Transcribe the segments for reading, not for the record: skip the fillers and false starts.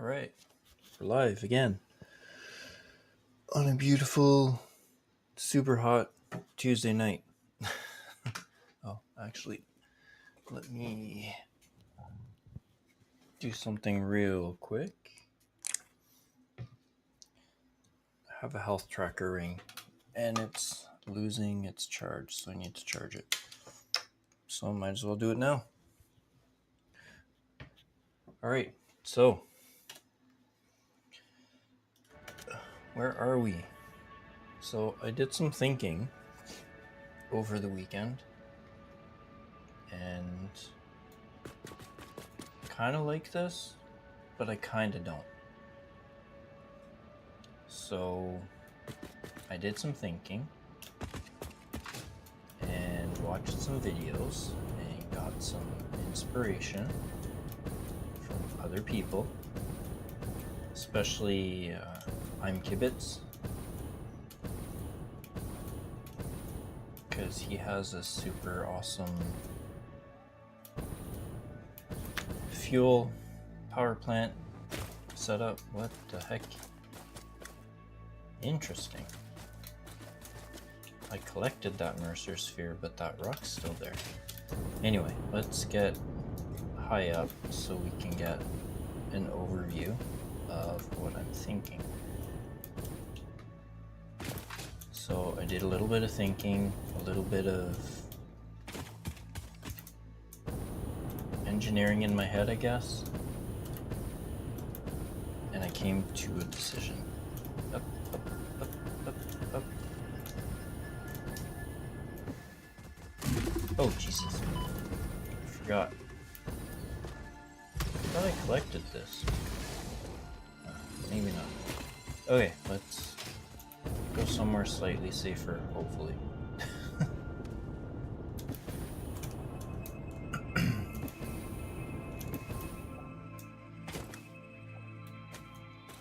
All right, we're live again on a beautiful, super hot Tuesday night. Oh, actually, let me do something real quick. I have a health tracker ring and it's losing its charge, so I need to charge it. So I might as well do it now. All right, so where are we? So I did some thinking over the weekend and kind of like this, but I kind of don't. So I did some thinking and watched some videos and got some inspiration from other people, especially I'm Kibitz, because he has a super awesome fuel power plant setup. What the heck? Interesting. I collected that Mercer sphere, but that rock's still there. Anyway, let's get high up so we can get an overview of what I'm thinking. So I did a little bit of thinking, a little bit of engineering in my head, I guess, and I came to a decision. Up, up, up, up, up. Oh, Jesus. I forgot. I thought I collected this. Maybe not. Okay, let's go somewhere slightly safer, hopefully.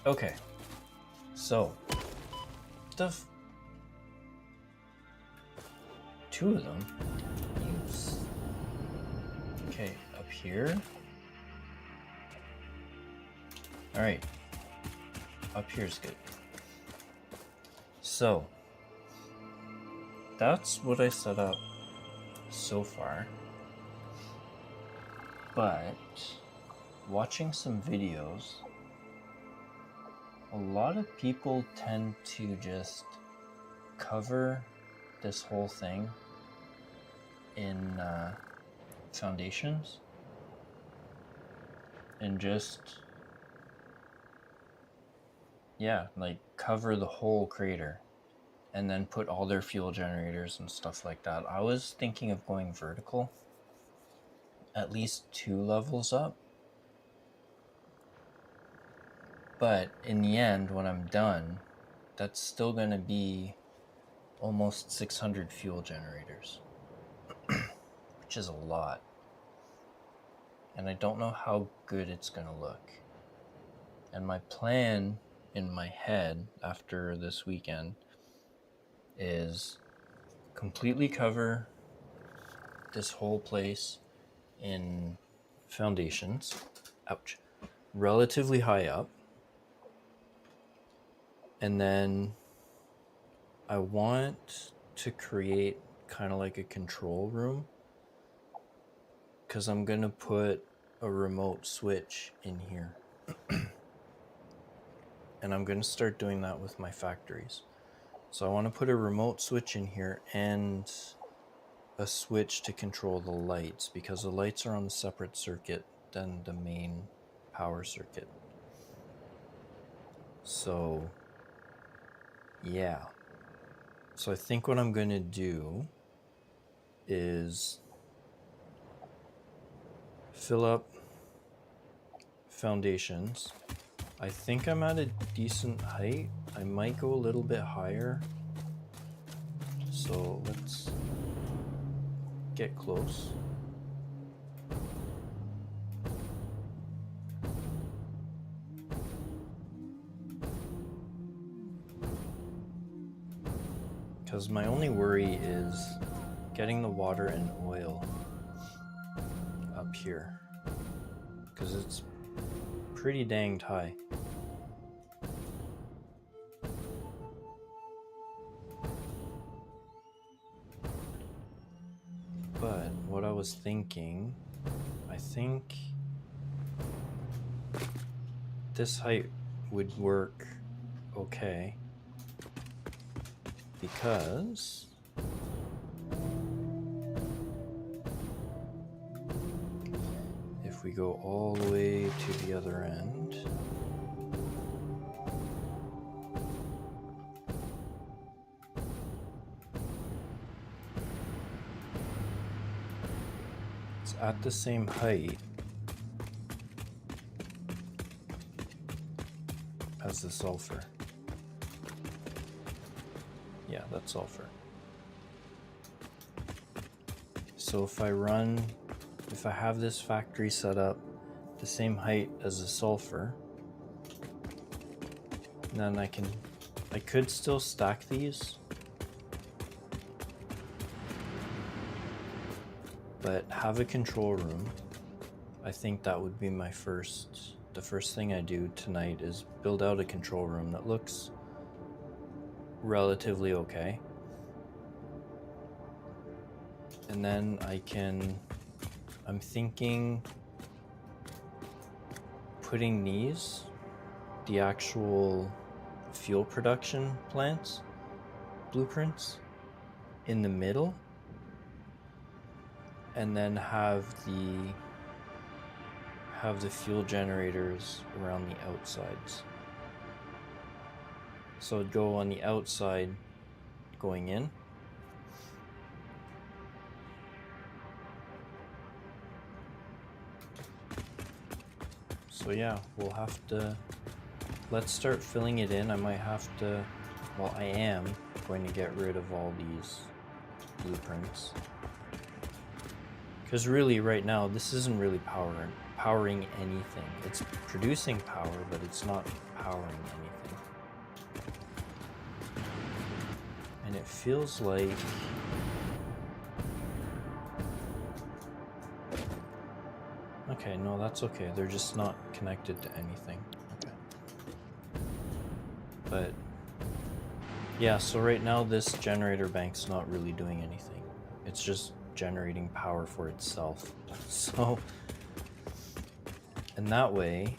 Okay, so two of them. Use. Okay, up here. All right, up here's good. So that's what I set up so far, but watching some videos, a lot of people tend to just cover this whole thing in foundations and just like cover the whole crater and then put all their fuel generators and stuff like that. I was thinking of going vertical, at least 2 levels up. But in the end, when I'm done, that's still going to be almost 600 fuel generators, which is a lot. And I don't know how good it's going to look. And my plan in my head after this weekend is completely cover this whole place in foundations, relatively high up. And then I want to create kind of like a control room, because I'm going to put a remote switch in here. And I'm going to start doing that with my factories. So I want to put a remote switch in here and a switch to control the lights, because the lights are on a separate circuit than the main power circuit. So yeah. So I think what I'm going to do is fill up foundations. I think I'm at a decent height. I might go a little bit higher. So let's get close. Because my only worry is getting the water and oil up here, because it's pretty dang high. But what I was thinking, I think this height would work okay, because if we go all the way to the other end, it's at the same height as the sulfur. Yeah, that's sulfur. So if I have this factory set up the same height as the sulfur, then I could still stack these, but have a control room. I think that would be the first thing I do tonight is build out a control room that looks relatively okay. And then I'm thinking putting the actual fuel production plants, blueprints, in the middle, and then have the fuel generators around the outsides. So it'd go on the outside going in. So yeah, let's start filling it in. I am going to get rid of all these blueprints. Because really right now, this isn't really powering anything. It's producing power, but it's not powering anything. And it feels like okay, no, that's okay. They're just not connected to anything. Okay. But yeah, so right now this generator bank's not really doing anything. It's just generating power for itself. So, and that way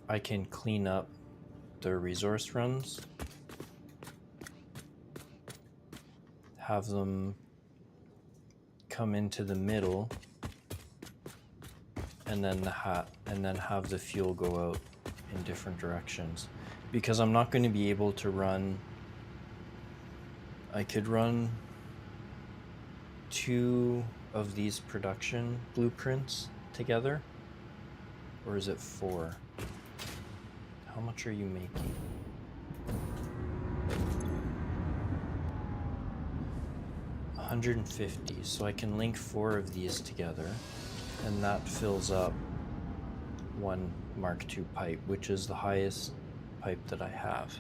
I can clean up the resource runs, have them come into the middle, and then have the fuel go out in different directions, because I'm not going to be able to run. I could run 2 of these production blueprints together, or is it 4? How much are you making? $150. So I can link 4 of these together, and that fills up one Mark II pipe, which is the highest pipe that I have.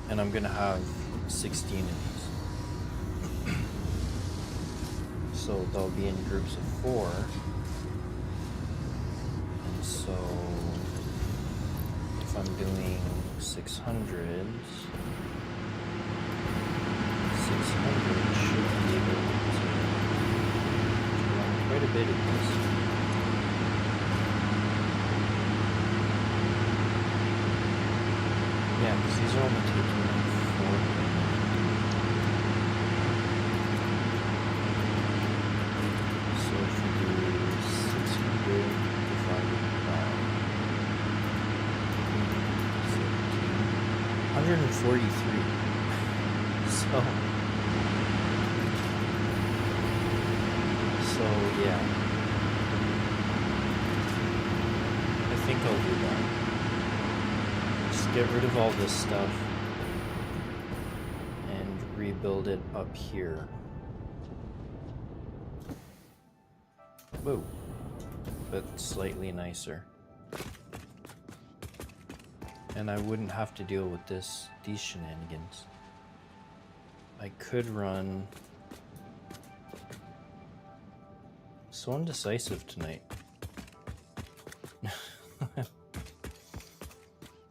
And I'm gonna have 16 of these. So they'll be in groups of 4. And so if I'm doing 600 should be able to run quite a bit of this. Yeah, because these are only taking like 4. So if you do 600 divided by 143. So yeah, I think I'll do that. Just get rid of all this stuff and rebuild it up here. Whoa, but slightly nicer. And I wouldn't have to deal with these shenanigans. I could run so indecisive tonight.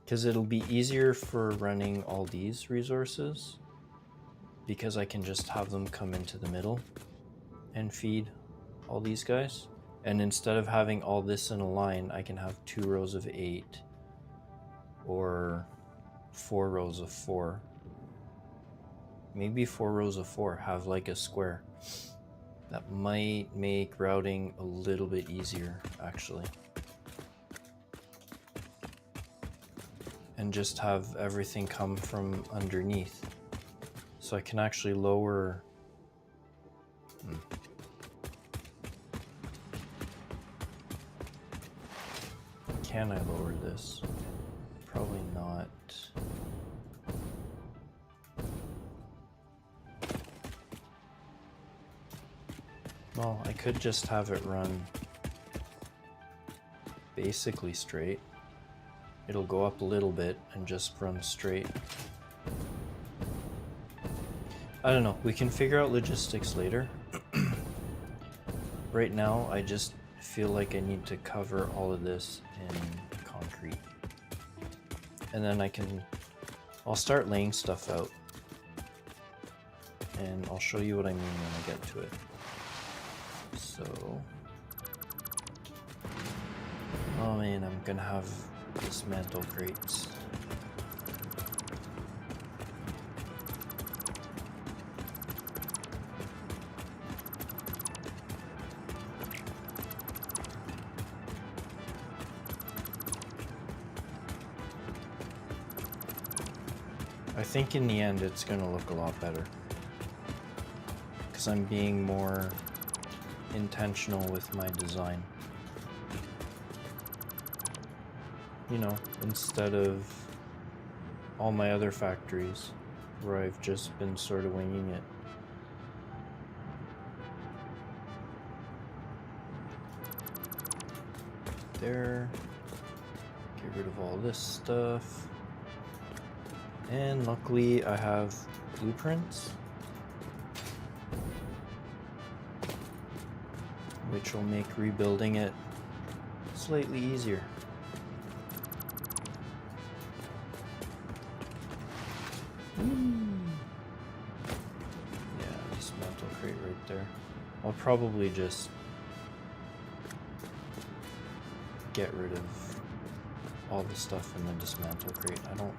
Because it'll be easier for running all these resources, because I can just have them come into the middle and feed all these guys. And instead of having all this in a line, I can have 2 rows of 8 or 4 rows of 4. Maybe 4 rows of 4, have like a square. That might make routing a little bit easier, actually. And just have everything come from underneath. So I can actually lower... Can I lower this? Probably not. Well, I could just have it run basically straight. It'll go up a little bit and just run straight. I don't know, we can figure out logistics later. Right now, I just feel like I need to cover all of this in concrete. And then I'll start laying stuff out. And I'll show you what I mean when I get to it. So, oh man, I'm gonna have dismantle crates. I think in the end it's gonna look a lot better, because I'm being more intentional with my design. You know, instead of all my other factories where I've just been sort of winging it. There. Get rid of all this stuff. And luckily I have blueprints, which will make rebuilding it slightly easier. Yeah, dismantle crate right there. I'll probably just get rid of all the stuff in the dismantle crate. I don't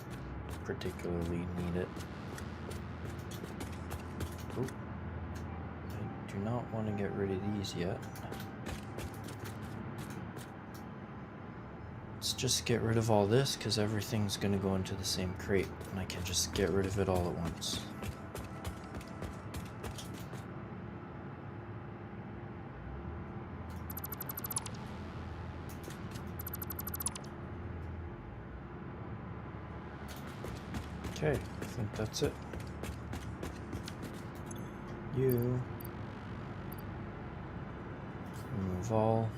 particularly need it. Oop. I do not want to get rid of these yet. Let's just get rid of all this, because everything's going to go into the same crate, and I can just get rid of it all at once. Okay, I think that's it. You remove all.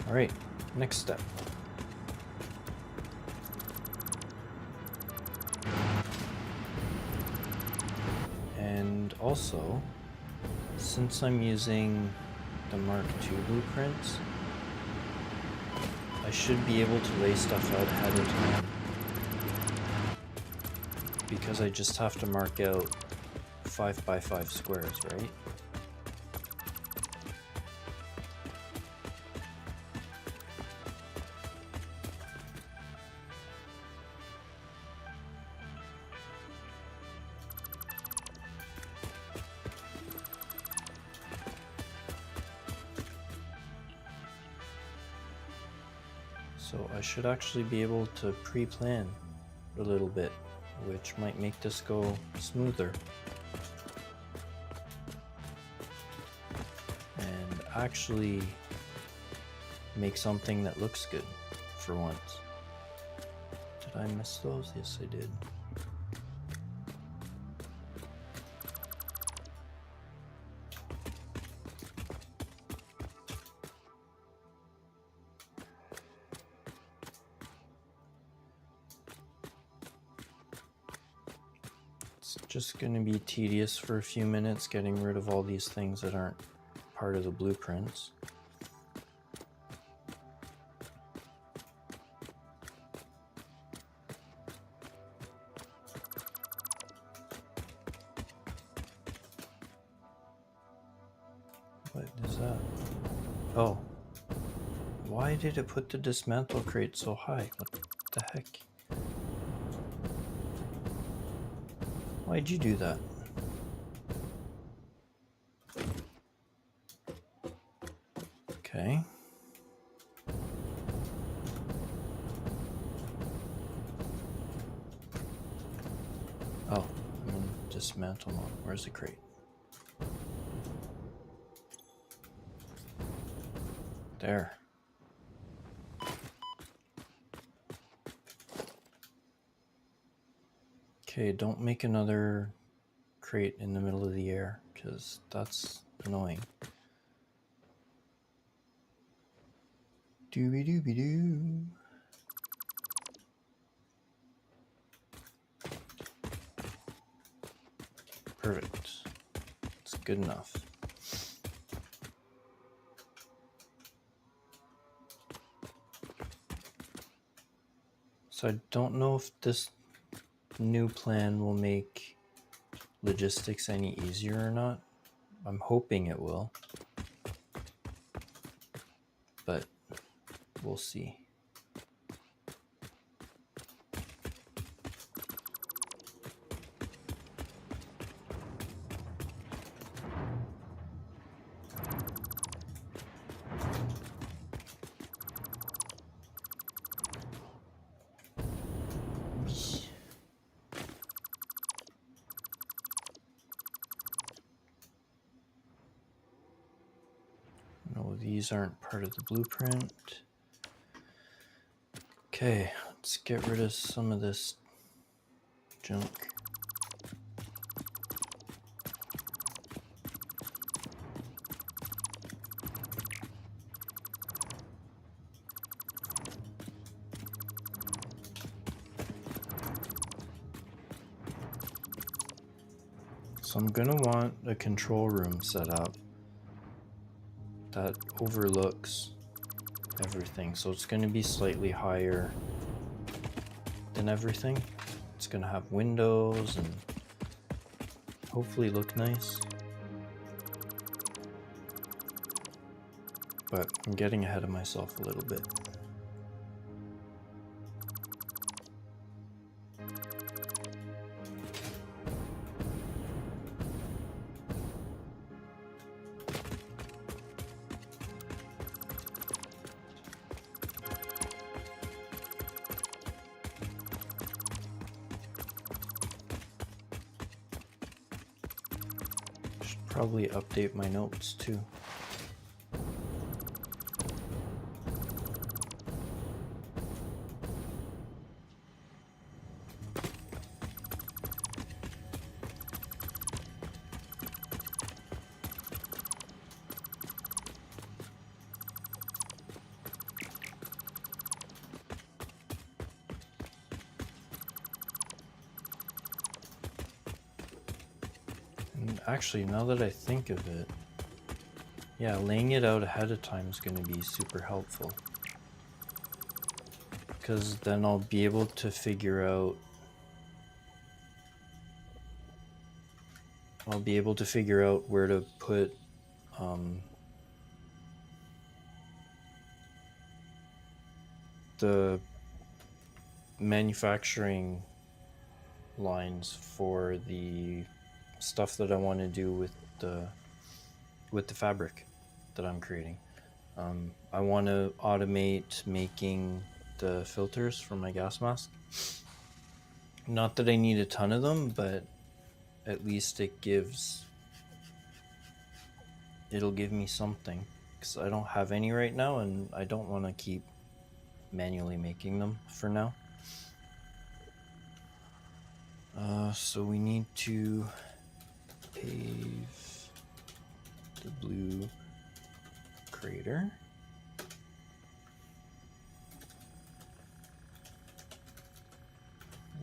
All right, next step. And also, since I'm using the Mark II blueprints, I should be able to lay stuff out ahead of time, because I just have to mark out 5x5 squares, right? So I should actually be able to pre-plan a little bit, which might make this go smoother. And actually make something that looks good for once. Did I miss those? Yes, I did. It's just going to be tedious for a few minutes getting rid of all these things that aren't part of the blueprints. What is that? Oh. Why did it put the dismantle crate so high? What the heck? Why'd you do that? Okay. Oh, I'm in dismantle mode. Where's the crate? There. Okay, don't make another crate in the middle of the air, because that's annoying. Dooby-dooby-doo. Perfect. It's good enough. So I don't know if this new plan will make logistics any easier or not. I'm hoping it will, but we'll see. No, these aren't part of the blueprint. Okay, let's get rid of some of this junk. So I'm gonna want a control room set up that overlooks everything. So it's gonna be slightly higher than everything. It's gonna have windows and hopefully look nice. But I'm getting ahead of myself a little bit. Should probably update my notes too. Actually, now that I think of it, yeah, laying it out ahead of time is going to be super helpful. Because then I'll be able to figure out where to put the manufacturing lines for the stuff that I want to do with the fabric that I'm creating. I want to automate making the filters for my gas mask. Not that I need a ton of them, but at least it'll give me something, because I don't have any right now and I don't want to keep manually making them for now. So we need to pave the blue crater.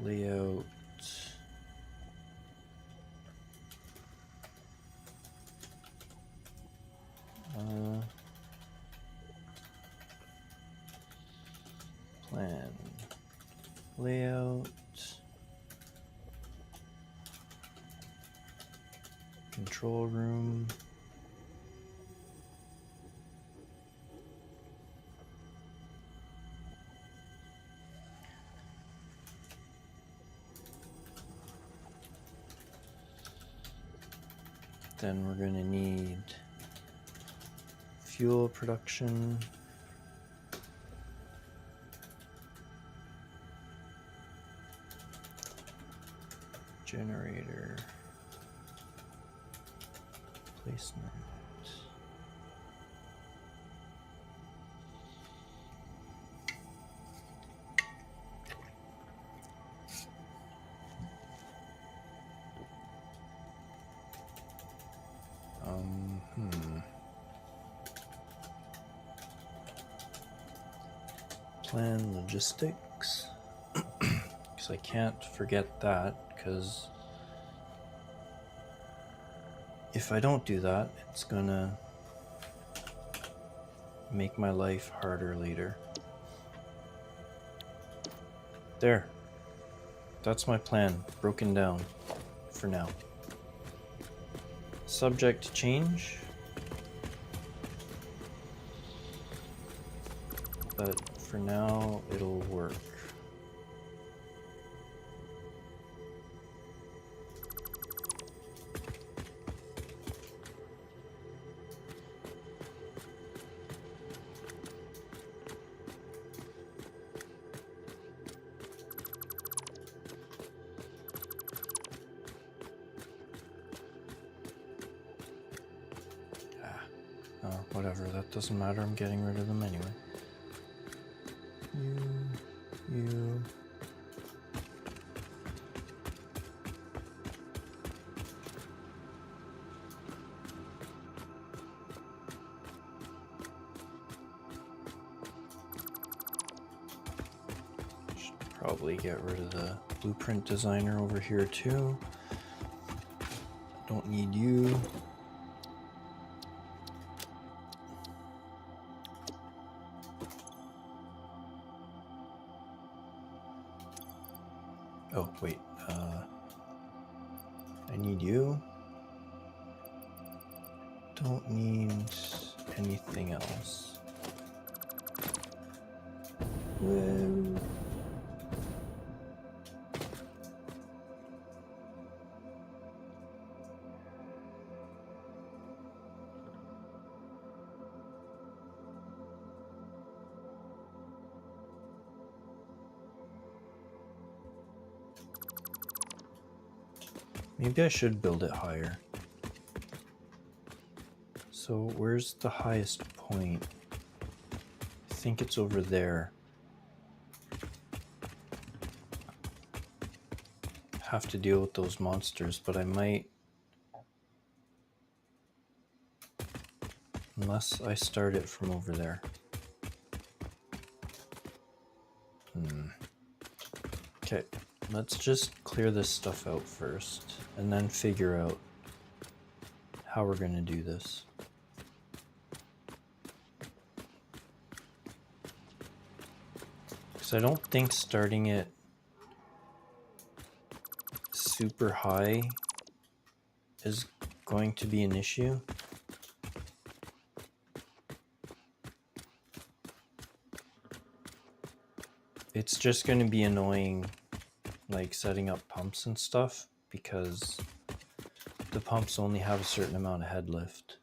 Layout. Plan. Layout. Control room. Then we're going to need fuel production. Generator. Placement. Plan logistics, because I can't forget that, because if I don't do that, it's gonna make my life harder later. There. That's my plan, broken down for now. Subject to change. But for now, it'll work. Whatever, that doesn't matter. I'm getting rid of them anyway. You. Should probably get rid of the blueprint designer over here too. Don't need you. Oh, wait, I need you. Don't need anything else. Whoa. Maybe I should build it higher. So where's the highest point? I think it's over there. Have to deal with those monsters, but I might... Unless I start it from over there. Okay, let's just clear this stuff out first, and then figure out how we're going to do this. Because I don't think starting it super high is going to be an issue. It's just going to be annoying, like setting up pumps and stuff, because the pumps only have a certain amount of head lift.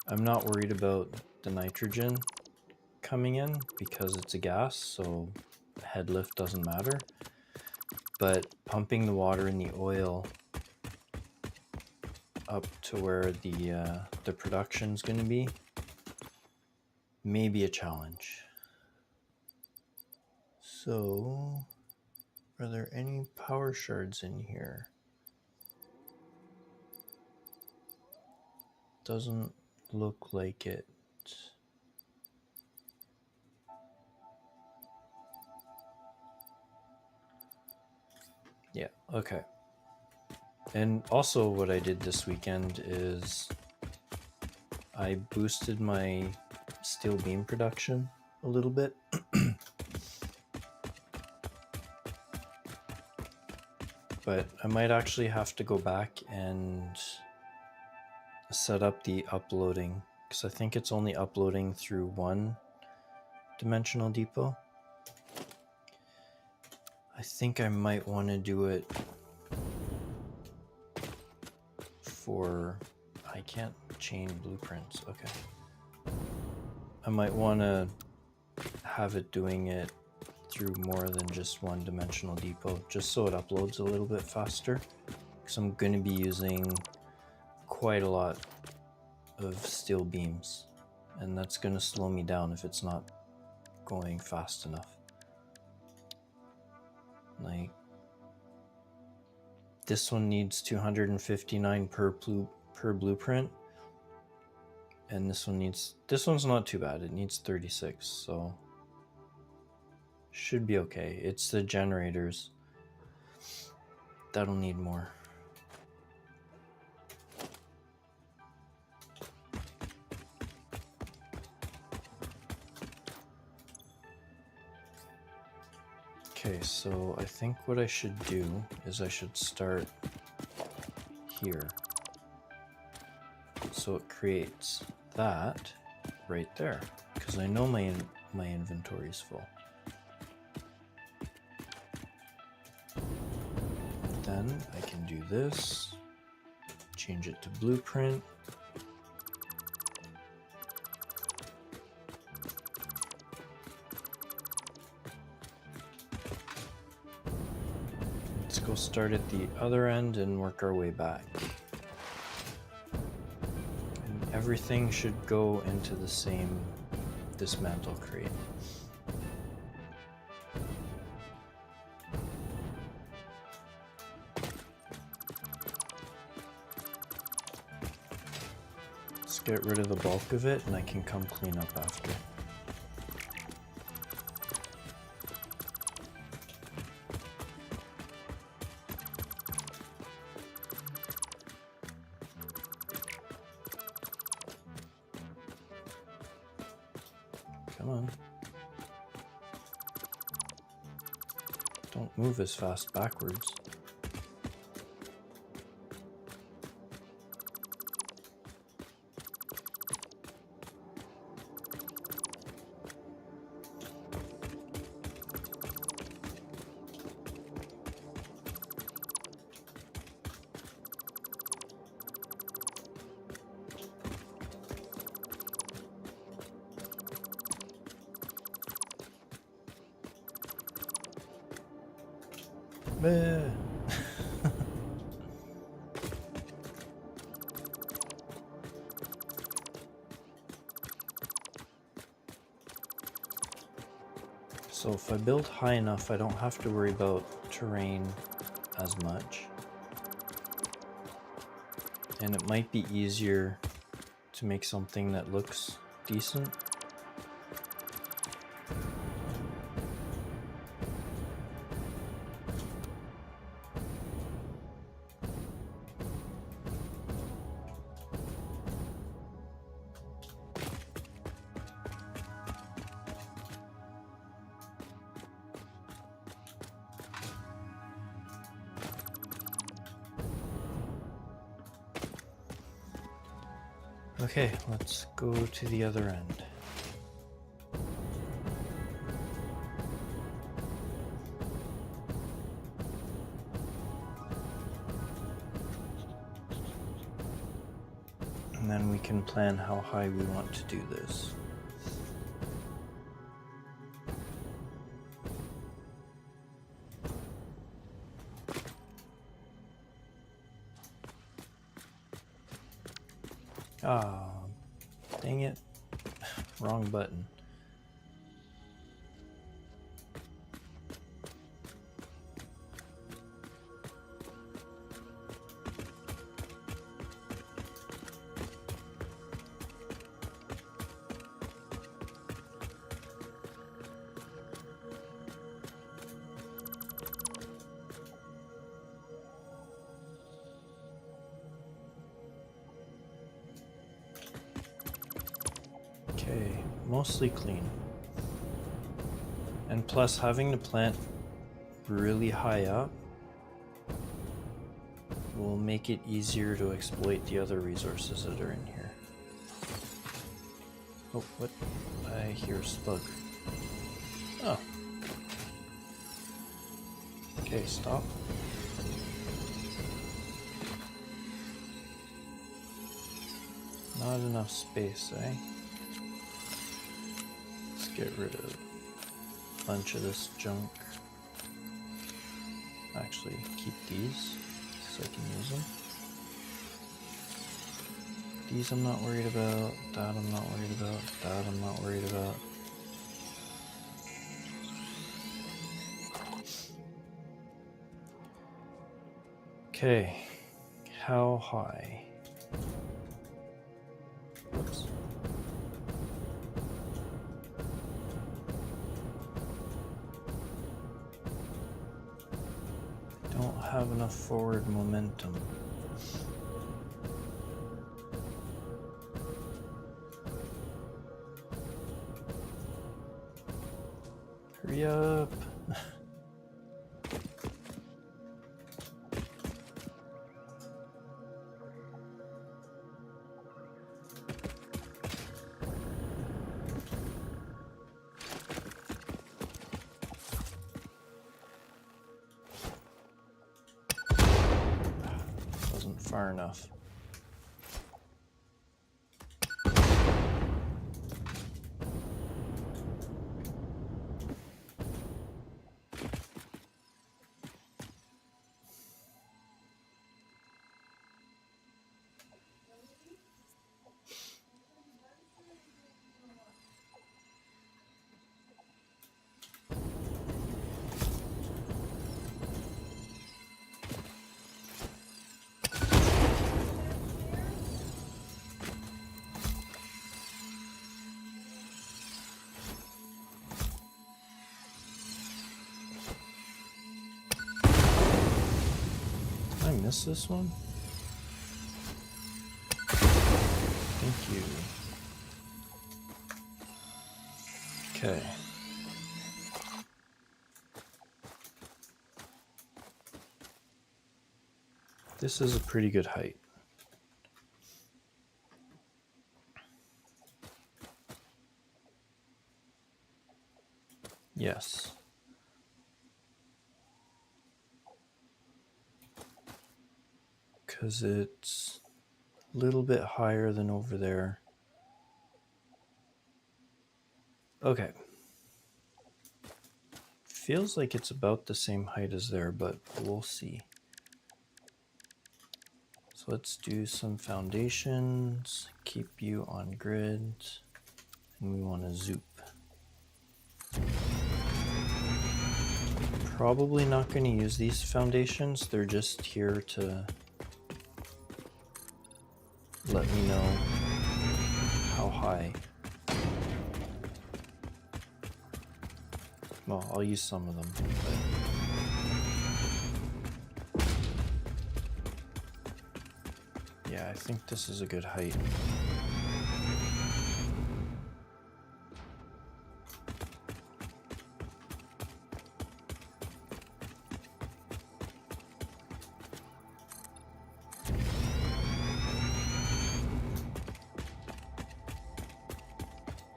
I'm not worried about the nitrogen coming in because it's a gas, so head lift doesn't matter. But pumping the water and the oil up to where the production's going to be may be a challenge. So, are there any power shards in here? Doesn't look like it. Yeah, okay. And also what I did this weekend is I boosted my steel beam production a little bit. But I might actually have to go back and set up the uploading, because I think it's only uploading through one dimensional depot. I think I might want to do it for... I can't chain blueprints. Okay. I might want to have it doing it through more than just one dimensional depot, just so it uploads a little bit faster, because I'm going to be using quite a lot of steel beams, and that's going to slow me down if it's not going fast enough. Like, this one needs 259 per blueprint, and this one's not too bad. It needs 36, so should be okay. It's the generators that'll need more. Okay, so I think what I should do is I should start here. So it creates that right there, because I know my inventory is full. Then I can do this, change it to blueprint. Let's go start at the other end and work our way back. And everything should go into the same dismantle crate. Let's get rid of the bulk of it, and I can come clean up after. Come on. Don't move as fast backwards. So if I build high enough, I don't have to worry about terrain as much. And it might be easier to make something that looks decent. Okay, let's go to the other end. And then we can plan how high we want to do this. Ah, dang it. Wrong button. mostly clean. And plus, having the plant really high up will make it easier to exploit the other resources that are in here. Oh, what? I hear a slug. Oh. Okay, stop. Not enough space, eh? Let's get rid of a bunch of this junk. Actually, keep these so I can use them. These I'm not worried about. That I'm not worried about. That I'm not worried about. Okay, how high? Whoops. Don't have enough forward momentum. Hurry up. Wasn't far enough. Did I miss this one? Thank you. Okay. This is a pretty good height. Yes. Because it's a little bit higher than over there. Okay. Feels like it's about the same height as there, but we'll see. So let's do some foundations, keep you on grid, and we want to zoop. Probably not going to use these foundations, they're just here to let me know how high. Well, I'll use some of them, but yeah, I think this is a good height.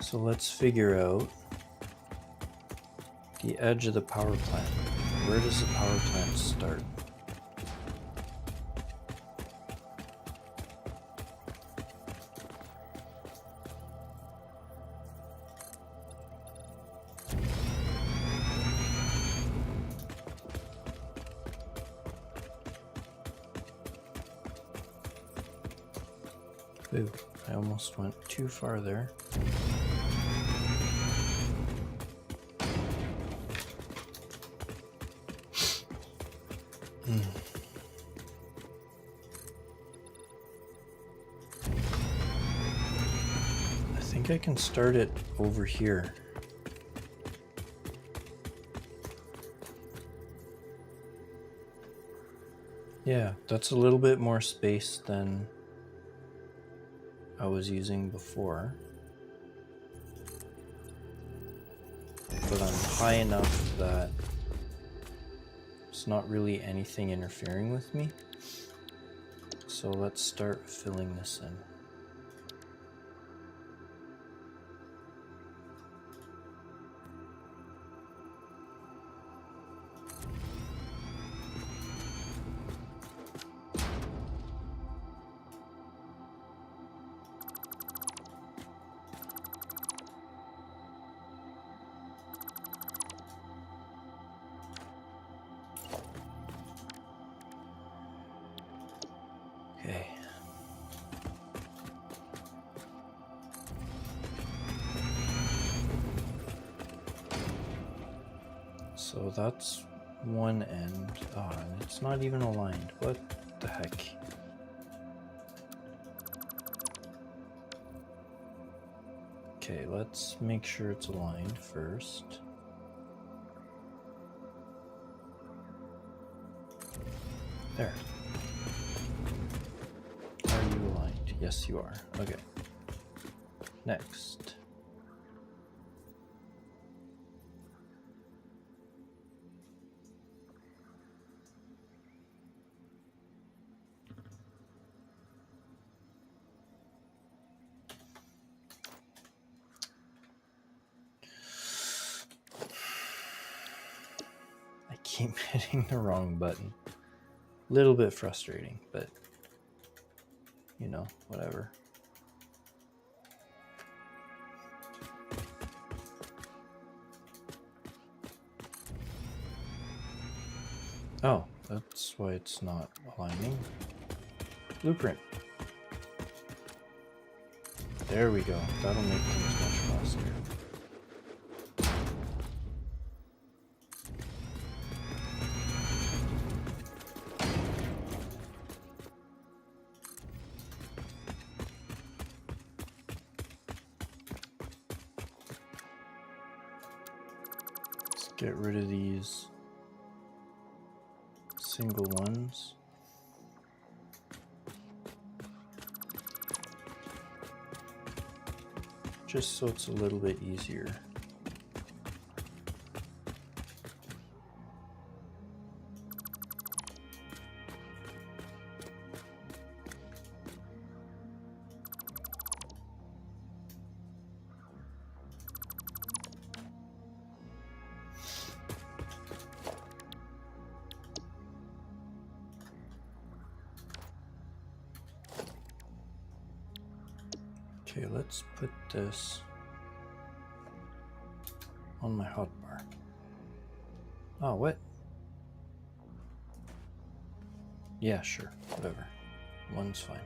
So let's figure out the edge of the power plant. Where does the power plant start? Ooh, I almost went too far there. I think I can start it over here. Yeah, that's a little bit more space than I was using before. high enough that it's not really anything interfering with me. So let's start filling this in. Okay. So that's one end. Ah, and it's not even aligned. What the heck? Okay, let's make sure it's aligned first. There. Are you aligned? Yes, you are. Okay. Next. I keep hitting the wrong button. Little bit frustrating, but you know, whatever. Oh, that's why it's not aligning. Blueprint. There we go. That'll make things much faster. Let's get rid of these single ones. Just so it's a little bit easier. Okay, let's put this on my hotbar. Oh, what? Yeah, sure, whatever. One's fine.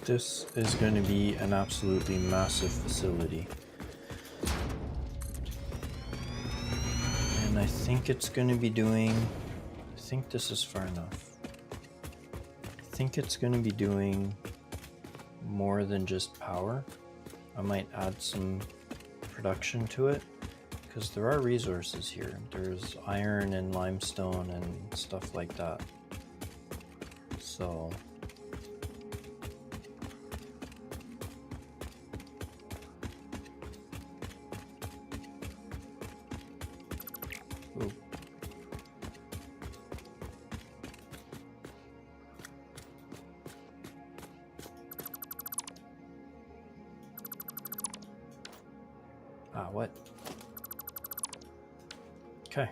This is going to be an absolutely massive facility. And I think it's going to be doing, I think this is far enough. I think it's going to be doing more than just power. I might add some production to it because there are resources here. There's iron and limestone and stuff like that. So what? Okay.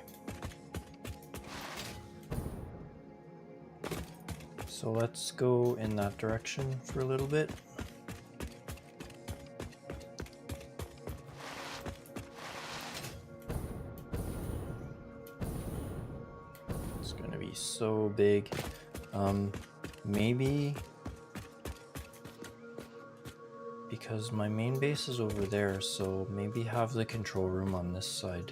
So let's go in that direction for a little bit. It's gonna be so big. Maybe because my main base is over there, so maybe have the control room on this side.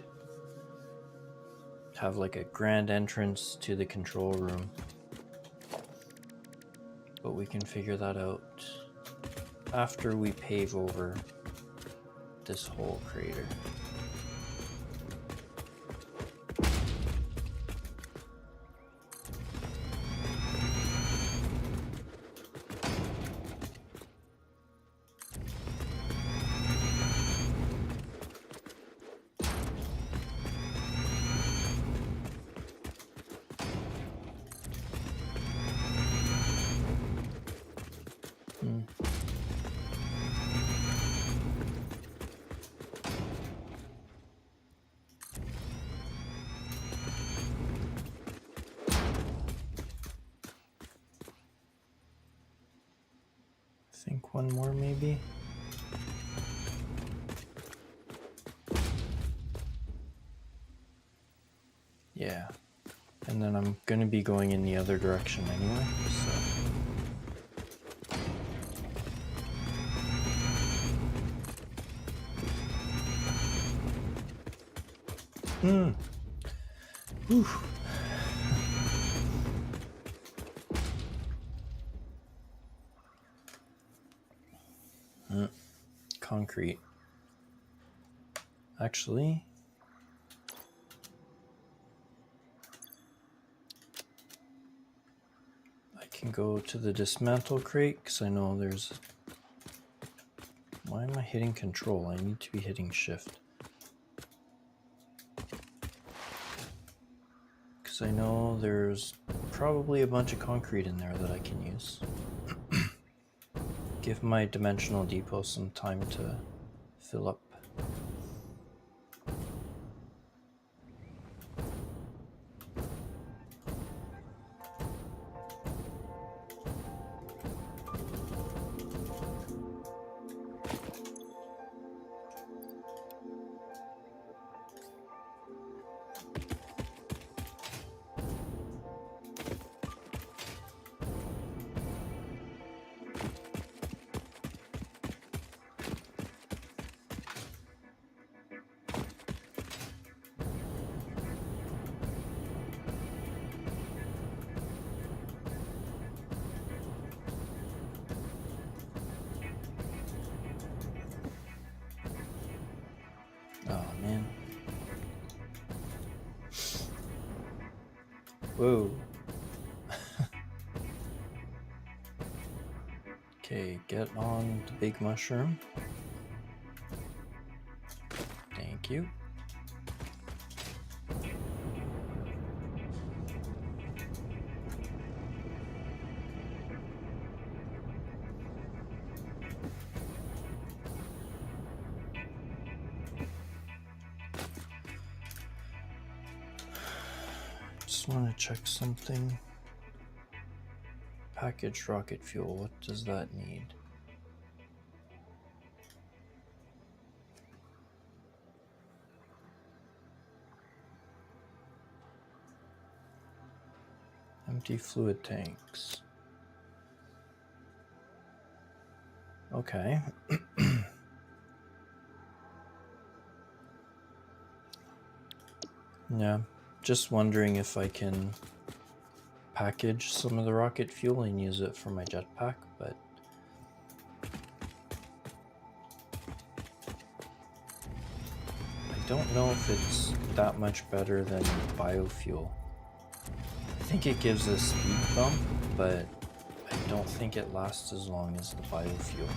Have like a grand entrance to the control room. But we can figure that out after we pave over this whole crater. I think one more maybe. Yeah. And then I'm gonna be going in the other direction anyway, so. Whew. Concrete. Actually, I can go to the dismantle crate because I know there's. Why am I hitting control? I need to be hitting shift. Because I know there's probably a bunch of concrete in there that I can use. Give my dimensional depot some time to fill up. Oh man. Whoa. Okay, get on the big mushroom. Thank you. Just want to check something. Packaged rocket fuel, what does that need? Empty fluid tanks. Okay. Yeah, just wondering if I can package some of the rocket fuel and use it for my jetpack, but I don't know if it's that much better than biofuel. I think it gives a speed bump, but I don't think it lasts as long as the biofuel.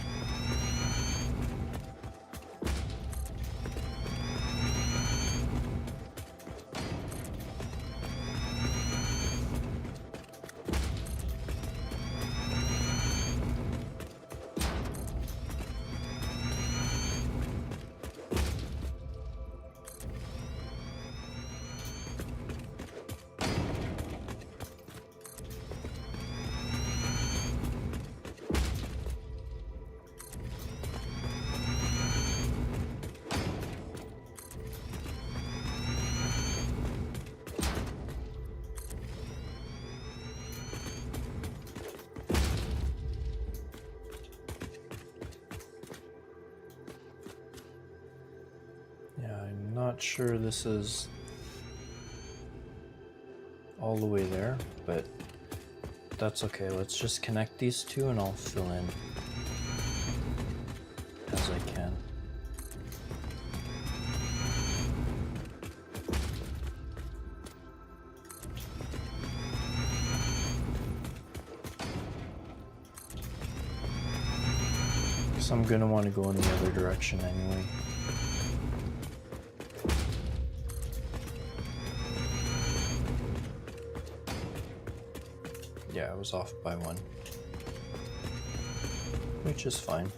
not sure this is all the way there, but that's okay. Let's just connect these two and I'll fill in as I can. So I'm gonna want to go in the other direction anyway. Yeah, I was off by one, which is fine.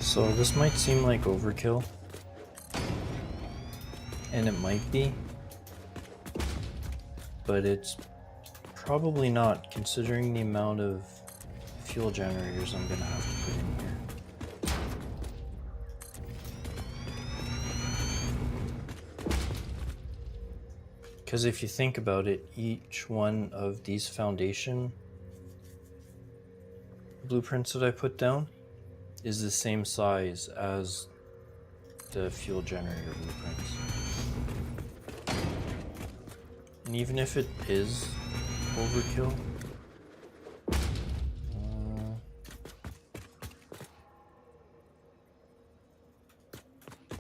So this might seem like overkill, and it might be, but it's probably not, considering the amount of fuel generators I'm gonna have to put in here. Because if you think about it, each one of these foundation blueprints that I put down is the same size as the fuel generator blueprints. And even if it is overkill,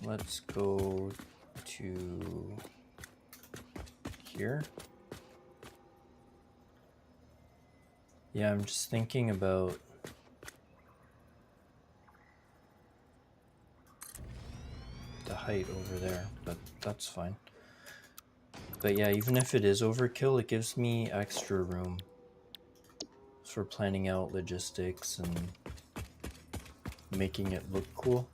let's go to here. Yeah, I'm just thinking about the height over there, but that's fine. But yeah, even if it is overkill, it gives me extra room for planning out logistics and making it look cool.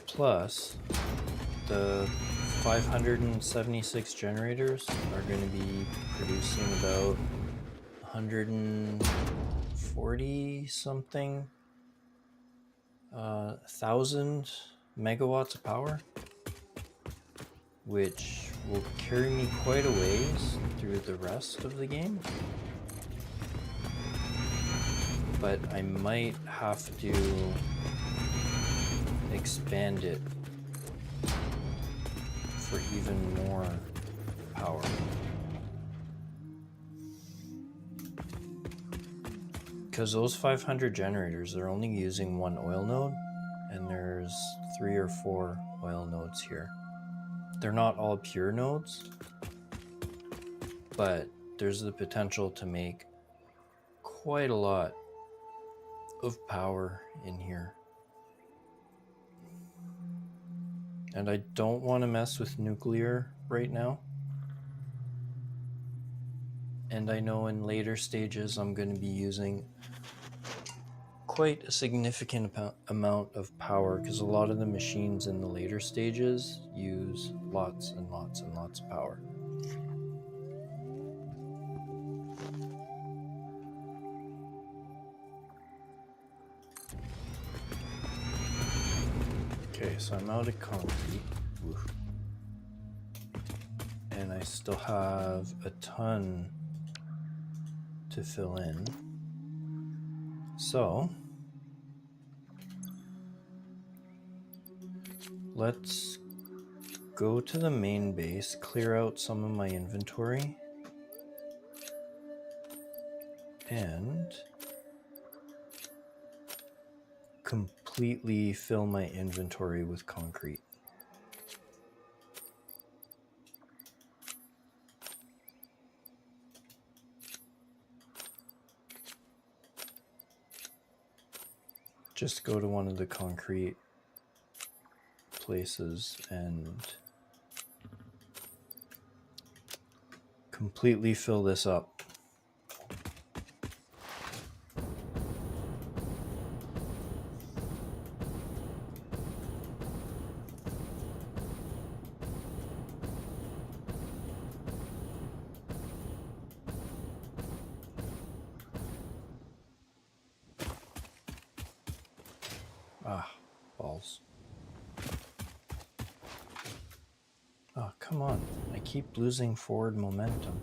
Plus, the 576 generators are going to be producing about 140 something thousand megawatts of power, which will carry me quite a ways through the rest of the game. But I might have to expand it for even more power. Because those 500 generators, they're only using one oil node, and there's 3 or 4 oil nodes here. They're not all pure nodes, but there's the potential to make quite a lot of power in here. And I don't want to mess with nuclear right now. And I know in later stages I'm going to be using quite a significant amount of power, because a lot of the machines in the later stages use lots and lots and lots of power. Okay, so I'm out of concrete. Oof. And I still have a ton to fill in. So let's go to the main base, clear out some of my inventory, and completely fill my inventory with concrete. just go to one of the concrete places and completely fill this up. Ah, balls. Oh, come on. I keep losing forward momentum.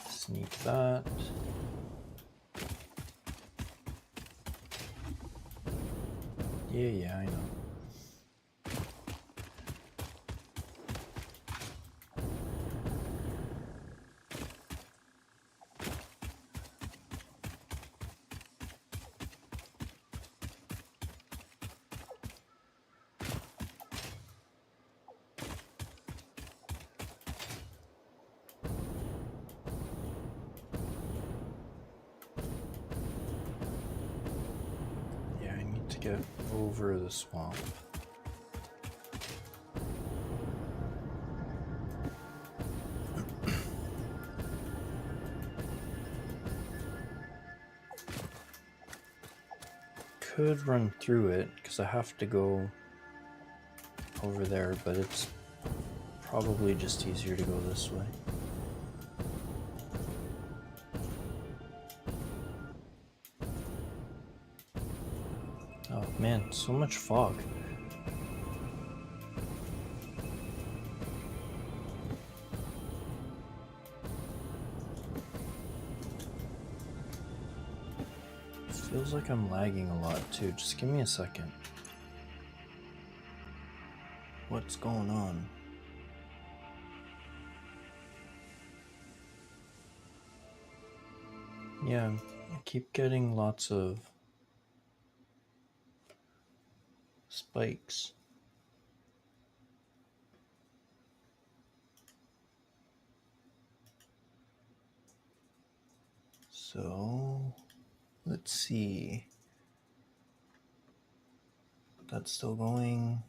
Sneak that. Yeah, I know. Yeah, I need to get over the swamp. Could run through it because I have to go over there, but it's probably just easier to go this way. Oh man, so much fog. Feels like I'm lagging a lot too. Just give me a second. What's going on? Yeah, I keep getting lots of spikes. So, let's see. That's still going.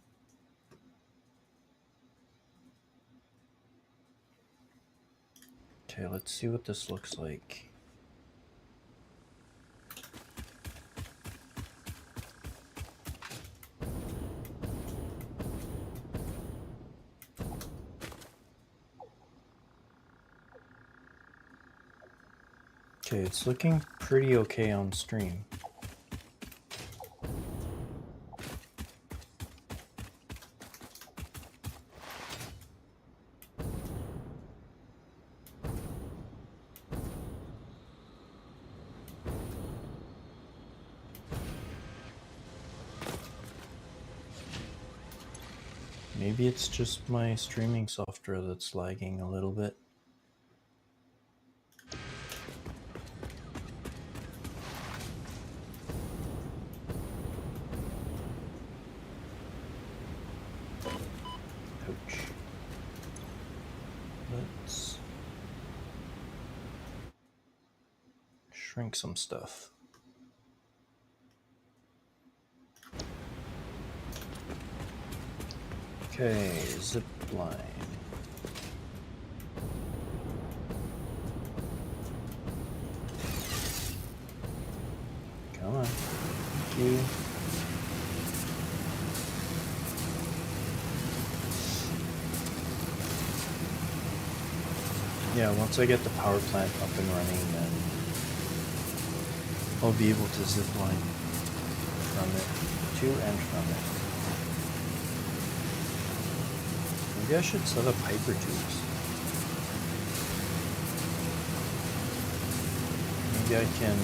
Okay, let's see what this looks like. Okay, it's looking pretty okay on stream. Maybe it's just my streaming software that's lagging a little bit. Ouch. Let's shrink some stuff. Okay, zip line. Come on. Thank you. Yeah, once I get the power plant up and running, then I'll be able to zip line from it, to and from it. Maybe I should set up hyper tubes. Maybe I can,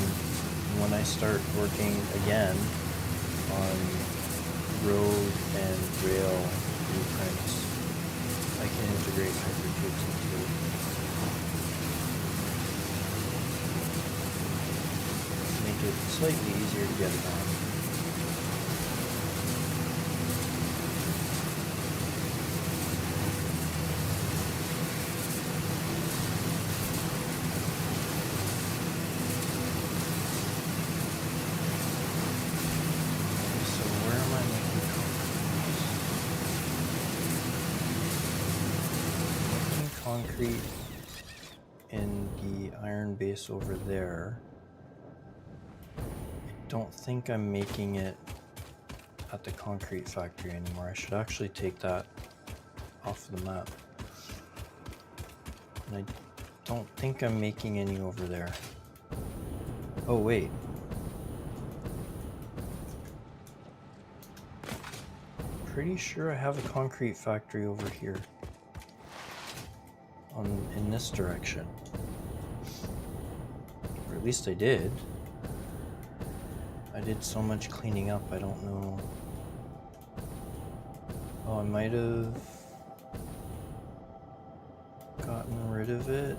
when I start working again on road and rail blueprints, I can integrate hyper tubes into it. Make it slightly easier to get it on. concrete in the iron base over there. I don't think I'm making it at the concrete factory anymore. I should actually take that off the map. And I don't think I'm making any over there. Oh wait. Pretty sure I have a concrete factory over here. In this direction. Or at least I did. I did so much cleaning up, I don't know. Oh, I might have gotten rid of it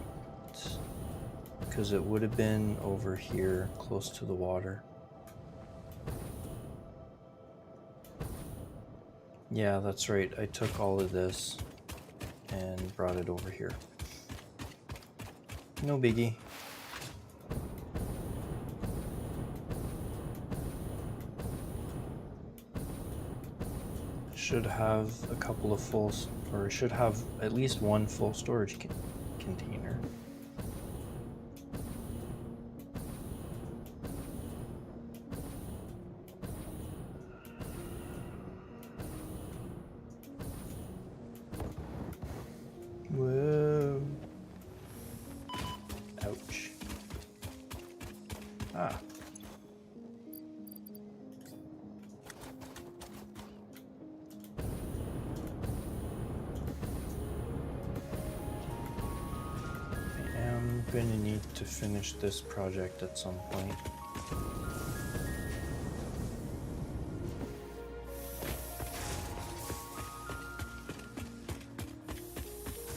because it would have been over here close to the water. Yeah, that's right. I took all of this and brought it over here. No biggie. Should have a couple of full, or should have at least one full storage container. Whoa. Ouch. Ah. I'm gonna need to finish this project at some point.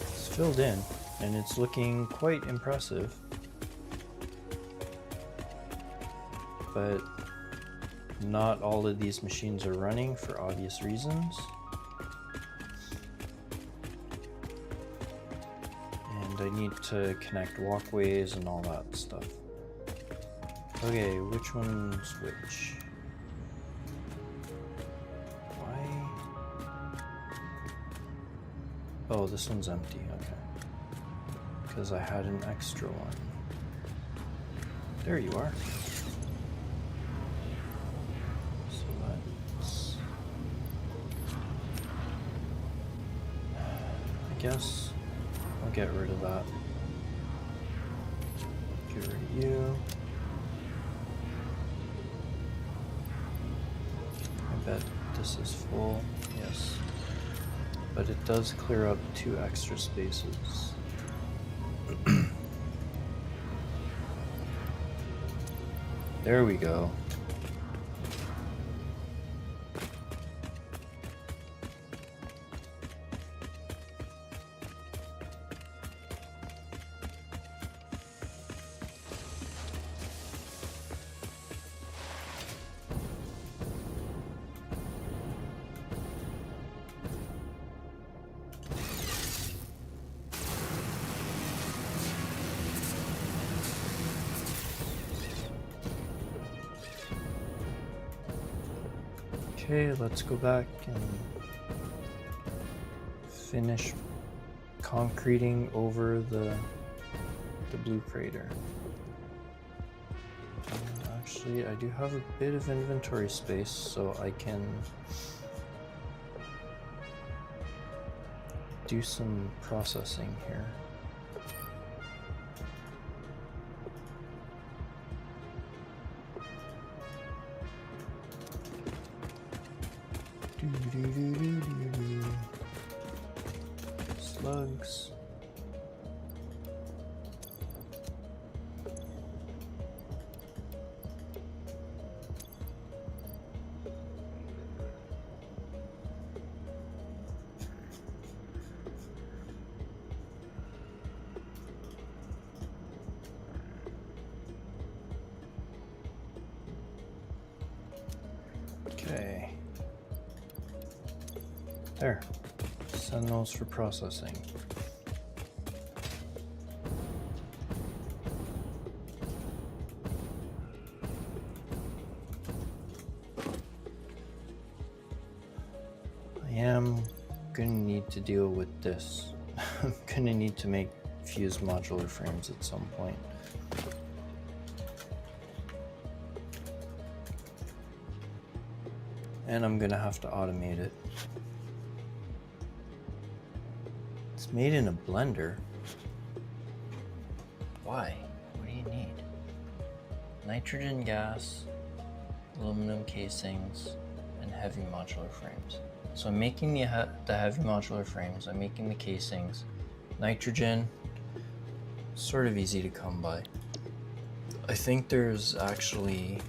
It's filled in and it's looking quite impressive, but not all of these machines are running for obvious reasons. I need to connect walkways and all that stuff. Okay, which one's which? Why? Oh, this one's empty, okay. Because I had an extra one. There you are. So let's... I guess I'll get rid of that. Get rid of you. I bet this is full. Yes. But it does clear up 2 extra spaces. There we go. Okay, let's go back and finish concreting over the blue crater. And actually, I do have a bit of inventory space, so I can do some processing here. Slugs. Okay. There. Send those for processing. I am gonna need to deal with this I'm gonna need to make fused modular frames at some point. And I'm gonna have to automate it. It's made in a blender. Why? What do you need? Nitrogen gas, aluminum casings, and heavy modular frames. So I'm making the heavy modular frames, I'm making the casings. Nitrogen, sort of easy to come by. I think there's actually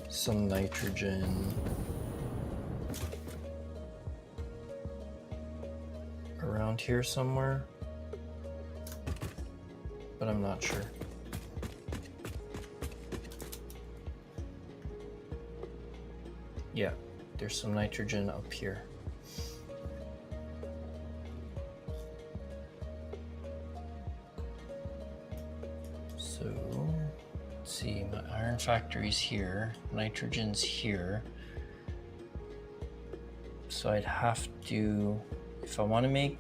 some nitrogen around here somewhere, but I'm not sure. Yeah, there's some nitrogen up here. So, let's see, my iron factory's here, nitrogen's here. So I'd have to, if I want to make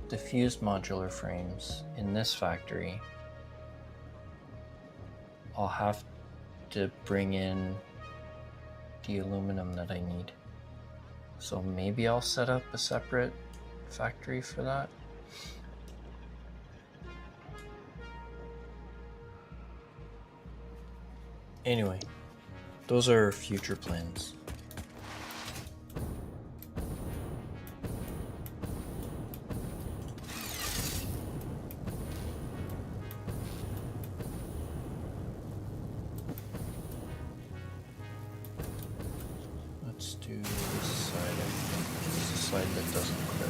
the fused modular frames in this factory, I'll have to bring in the aluminum that I need. So maybe I'll set up a separate factory for that. Anyway, those are future plans. Let's do this side, I think. This is the side that doesn't clip.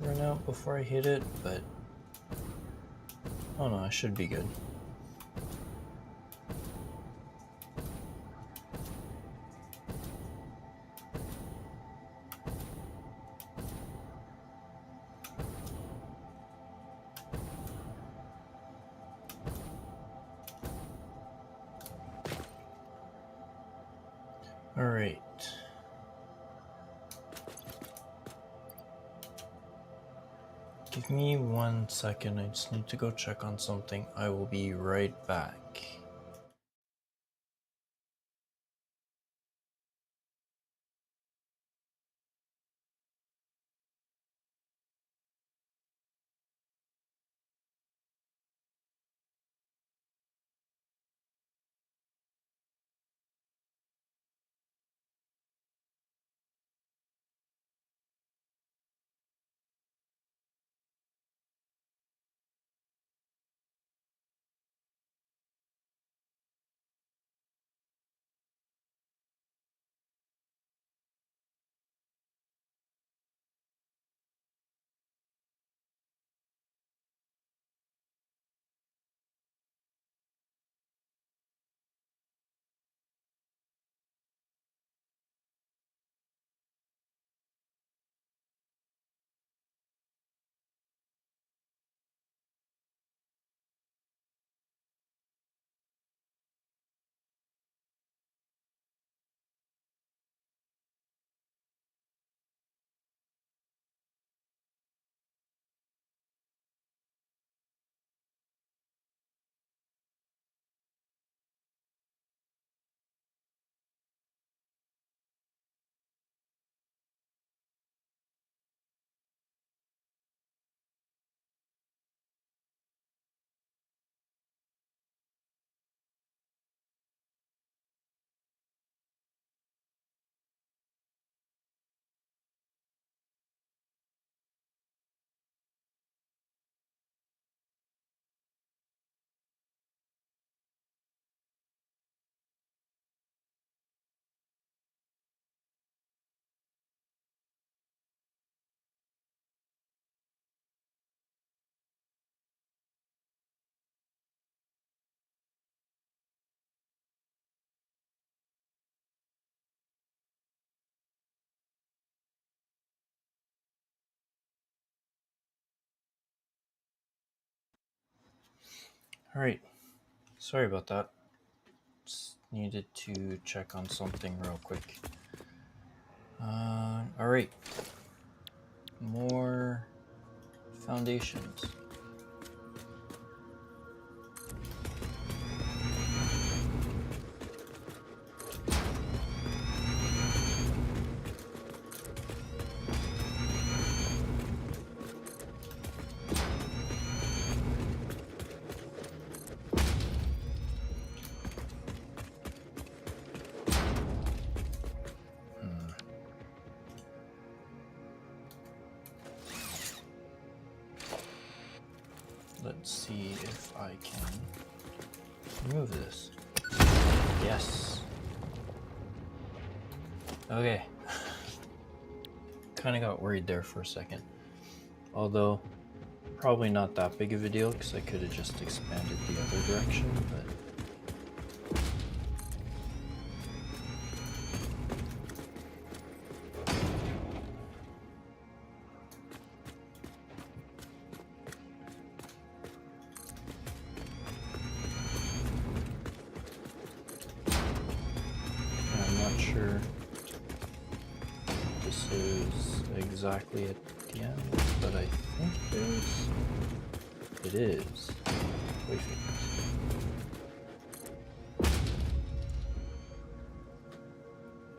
Run out before I hit it, but oh no, I should be good. All right. Give me 1 second, I just need to go check on something. I will be right back. Alright, sorry about that. Just needed to check on something real quick. Alright, more foundations. Let's see if I can remove this. Yes. Okay. Kind of got worried there for a second. Although, probably not that big of a deal because I could have just expanded the other direction, but... Sure this is exactly at the end, but I think it is. It is. Perfect.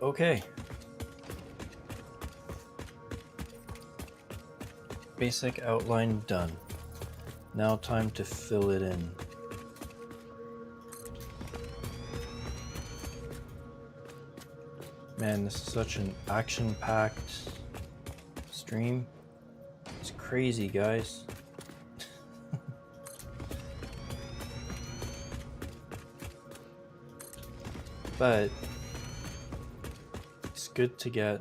Okay. Basic outline done. Now time to fill it in. Man, this is such an action-packed stream. It's crazy, guys. But it's good to get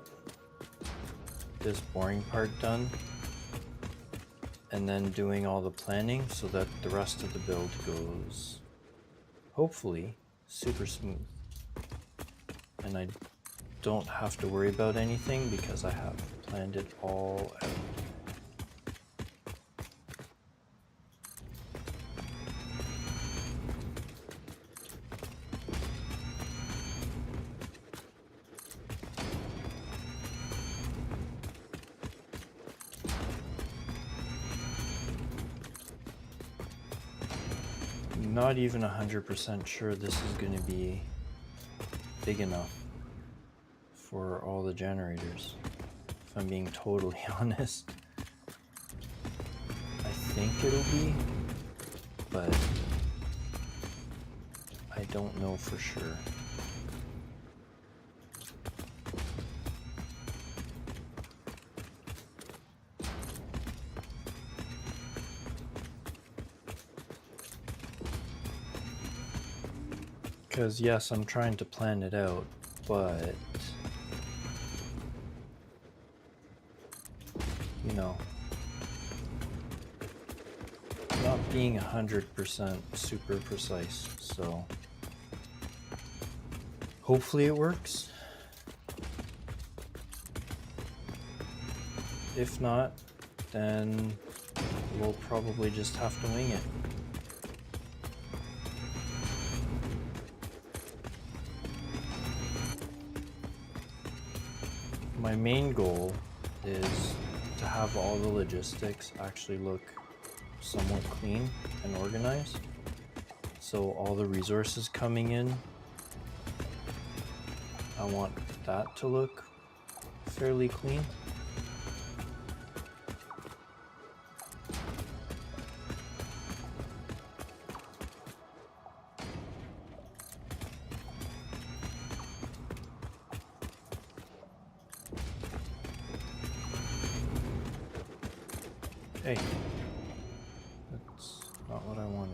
this boring part done and then doing all the planning so that the rest of the build goes, hopefully, super smooth. And I don't have to worry about anything because I have planned it all out. I'm not even 100% sure this is going to be big enough for all the generators, if I'm being totally honest. I think it'll be, but I don't know for sure. Because yes, I'm trying to plan it out, but you know, not being 100% super precise, so hopefully it works. If not, then we'll probably just have to wing it. My main goal is to have all the logistics actually look somewhat clean and organized. So all the resources coming in, I want that to look fairly clean. Hey, that's not what I wanted.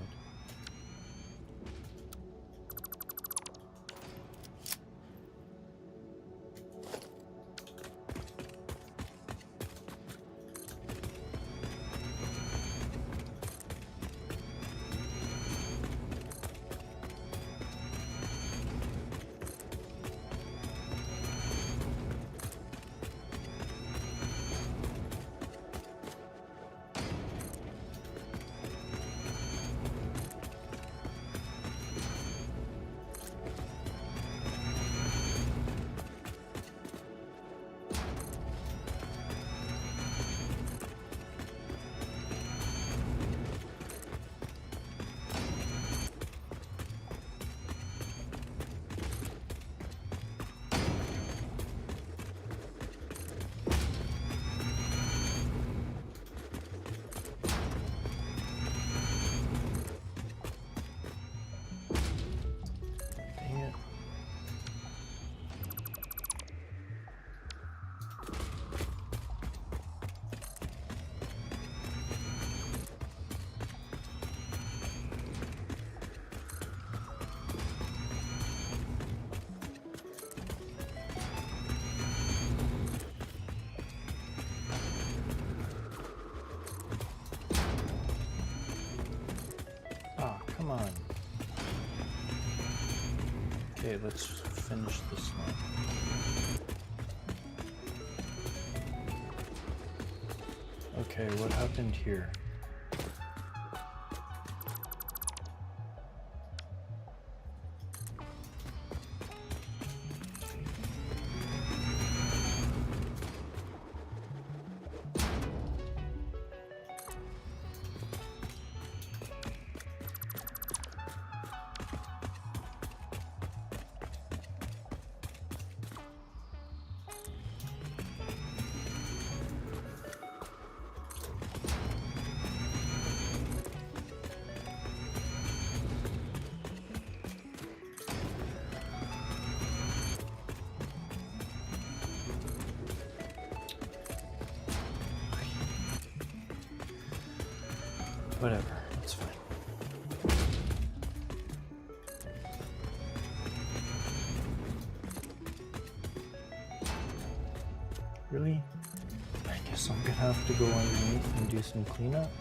come on. Okay, let's finish this one. Okay, what happened here? Whatever, it's fine. Really? I guess I'm gonna have to go underneath and do some cleanup.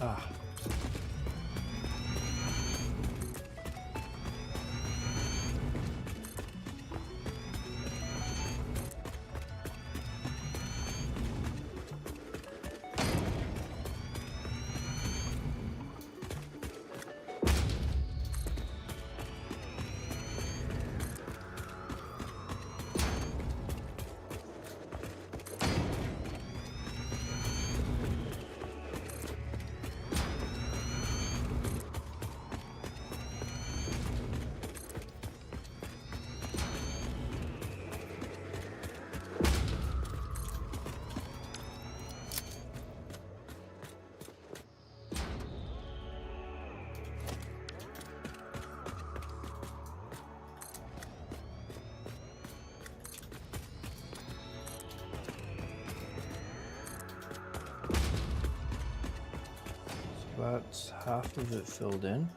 Ah. That's half of it filled in.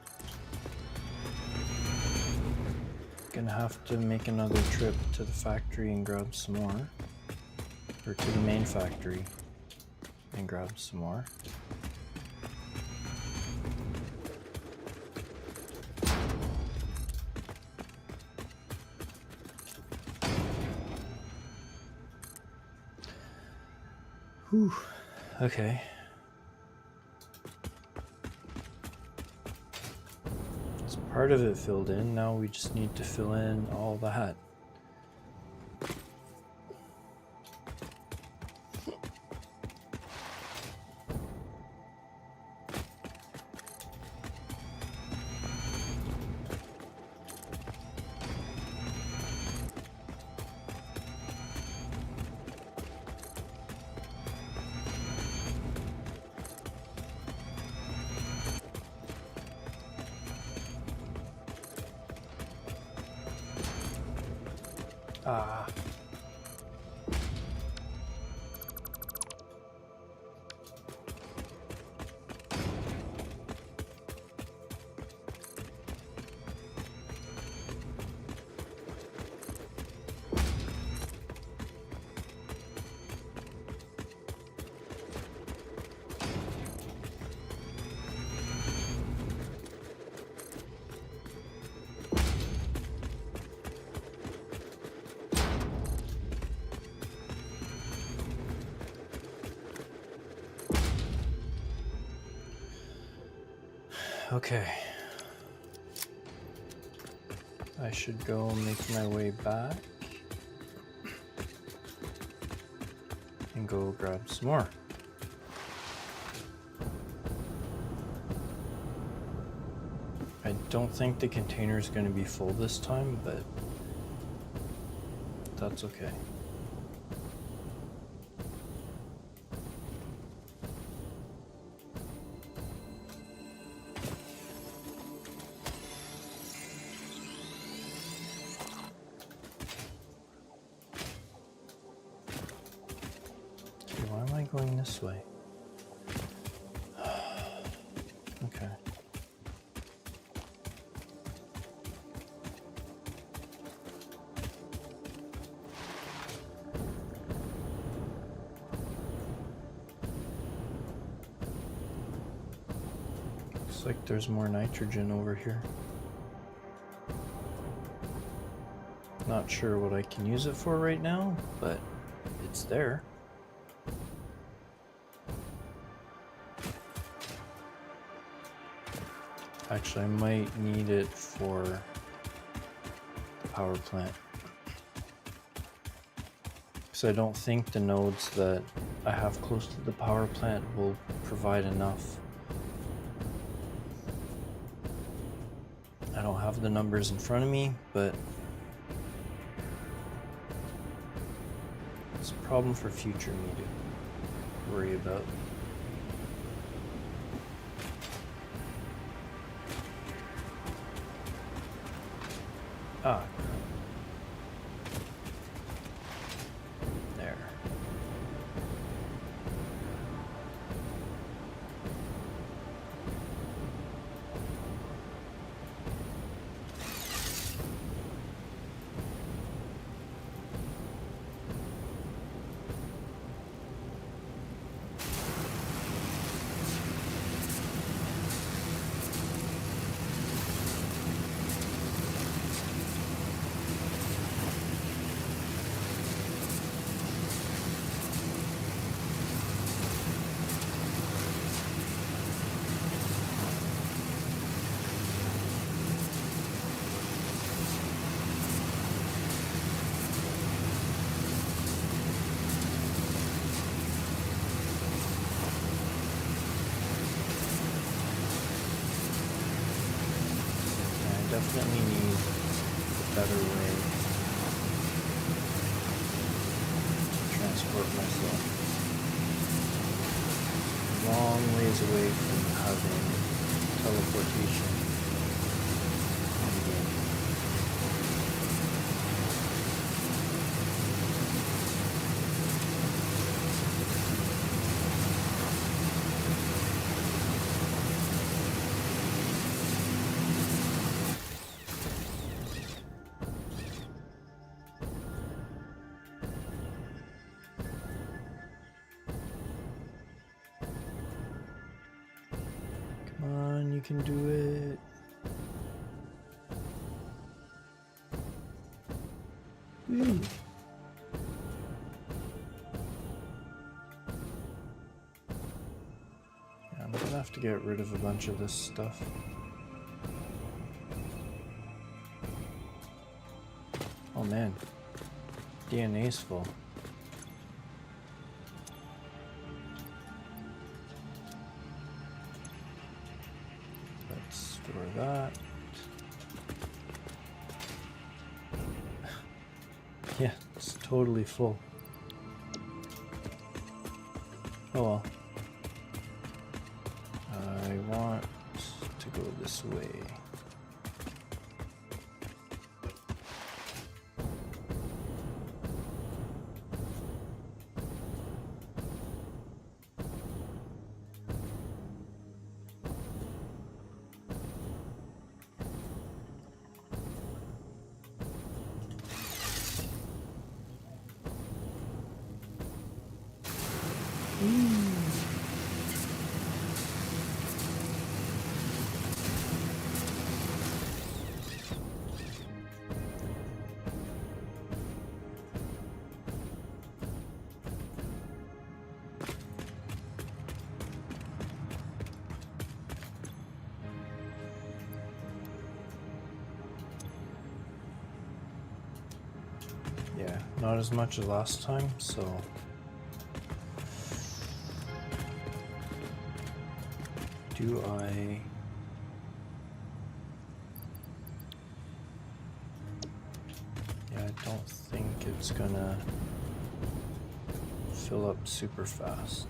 Gonna have to make another trip to the factory and grab some more. Or to the main factory and grab some more. Whew. Okay. Part of it filled in, now we just need to fill in all that. Ah. Okay. I should go make my way back and go grab some more. I don't think the container is going to be full this time, but that's okay. this way. Okay. Looks like there's more nitrogen over here. Not sure what I can use it for right now, but it's there. Actually, I might need it for the power plant. Because I don't think the nodes that I have close to the power plant will provide enough. I don't have the numbers in front of me, but it's a problem for future me to worry about. Ah, there. Definitely need a better way to transport myself. Long ways away from having teleportation in the game. Come on, you can do it. Woo. Yeah, I'm gonna have to get rid of a bunch of this stuff. Oh man, DNA's full. Let's store that. Yeah, it's totally full. Oh well. I want to go this way. Yeah, not as much as last time, so do I yeah, I don't think it's gonna fill up super fast.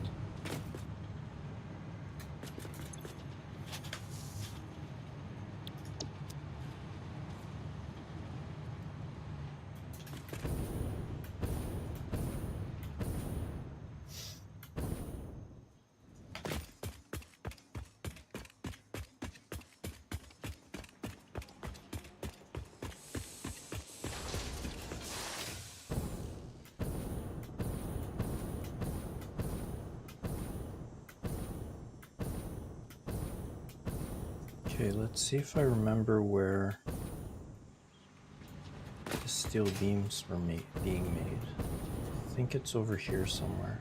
Okay, let's see if I remember where the steel beams were being made. I think it's over here somewhere.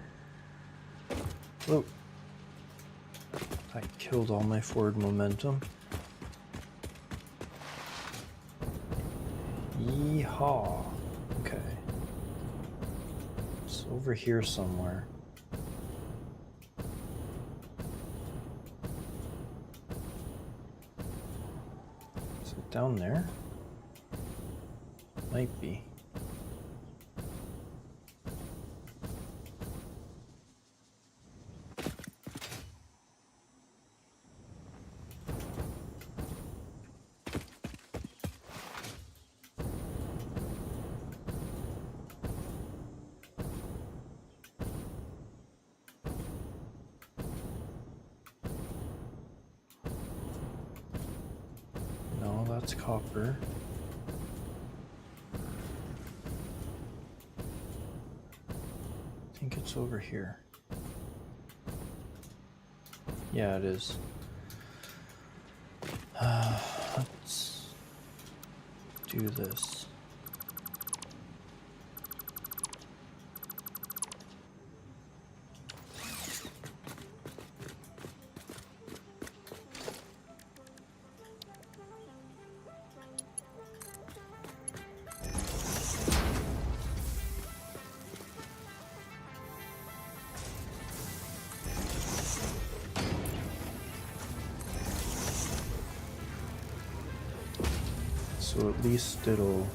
Oh, I killed all my forward momentum. Yeehaw. Okay. It's over here somewhere. Is it down there? Might be. No, that's copper. I think it's over here. Yeah, it is. Let's do this. So at least it'll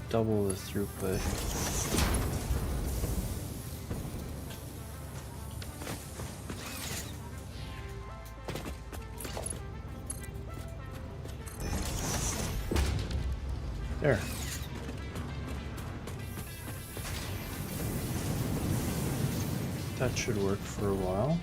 double the throughput. There. That should work for a while.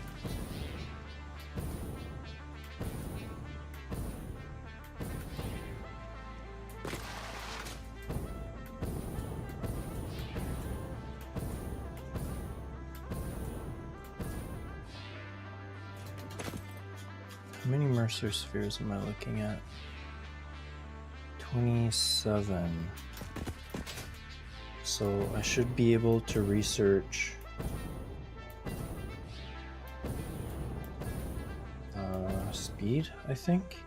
How many Mercer spheres am I looking at? 27. So I should be able to research speed, I think.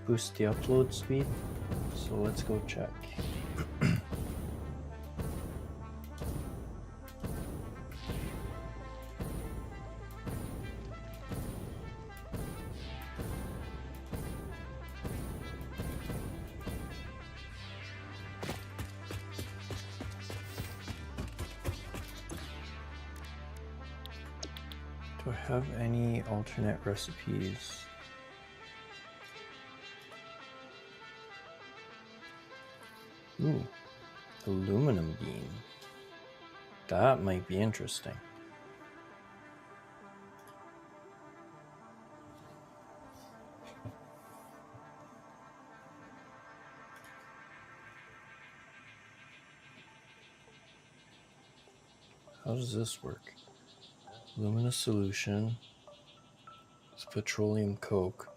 Boost the upload speed. So let's go check. Do I have any alternate recipes? Ooh, aluminum beam. That might be interesting. How does this work? Luminous solution. It's petroleum coke.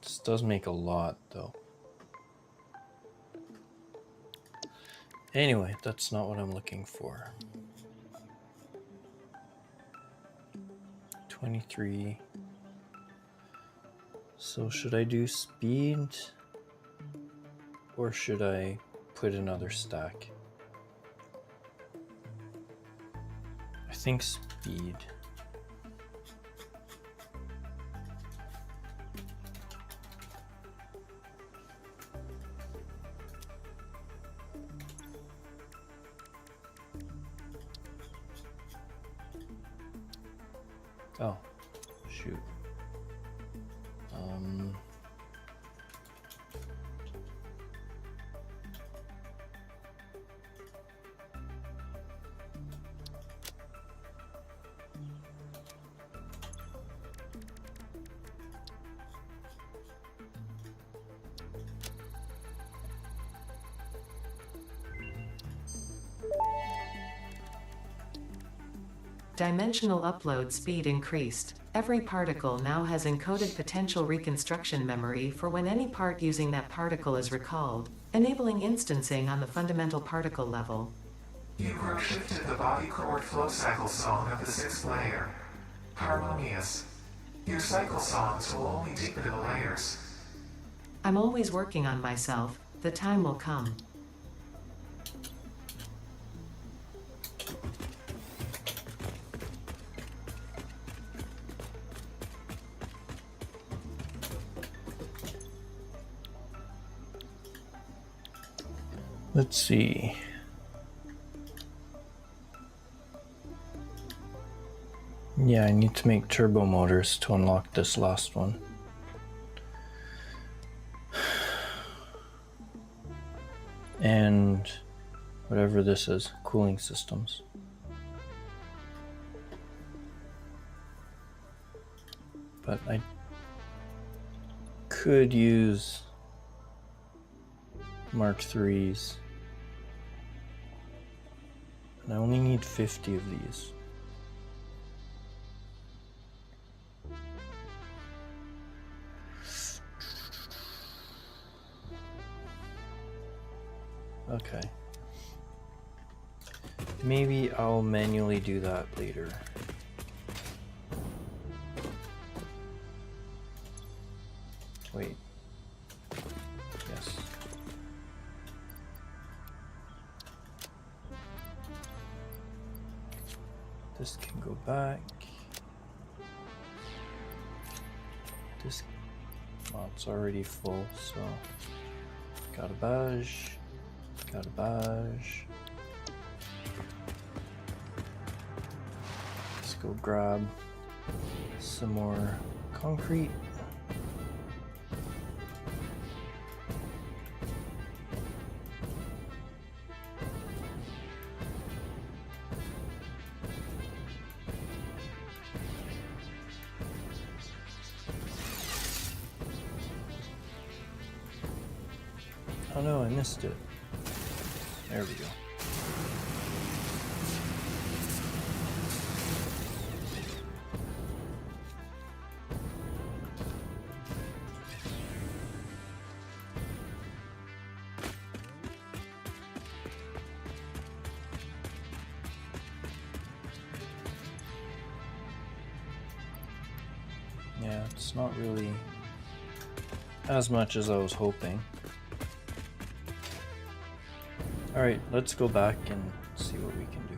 This does make a lot though. Anyway, that's not what I'm looking for. 23. So should I do speed or should I put another stack? I think speed. Oh, shoot. Dimensional upload speed increased. Every particle now has encoded potential reconstruction memory for when any part using that particle is recalled, enabling instancing on the fundamental particle level. You grow shifted the body chord flow cycle song of the sixth layer. Harmonious. Your cycle songs will only deepen the layers. I'm always working on myself, the time will come. Let's see. Yeah, I need to make turbo motors to unlock this last one. And whatever this is, cooling systems. But I could use Mark III's. And I only need 50 of these. Okay. Maybe I'll manually do that later. Wait. Yes. This can go back. This, well, it's already full, so garbage. Let's go grab some more concrete. Oh no, I missed it. There we go. Yeah, it's not really as much as I was hoping. Alright, let's go back and see what we can do.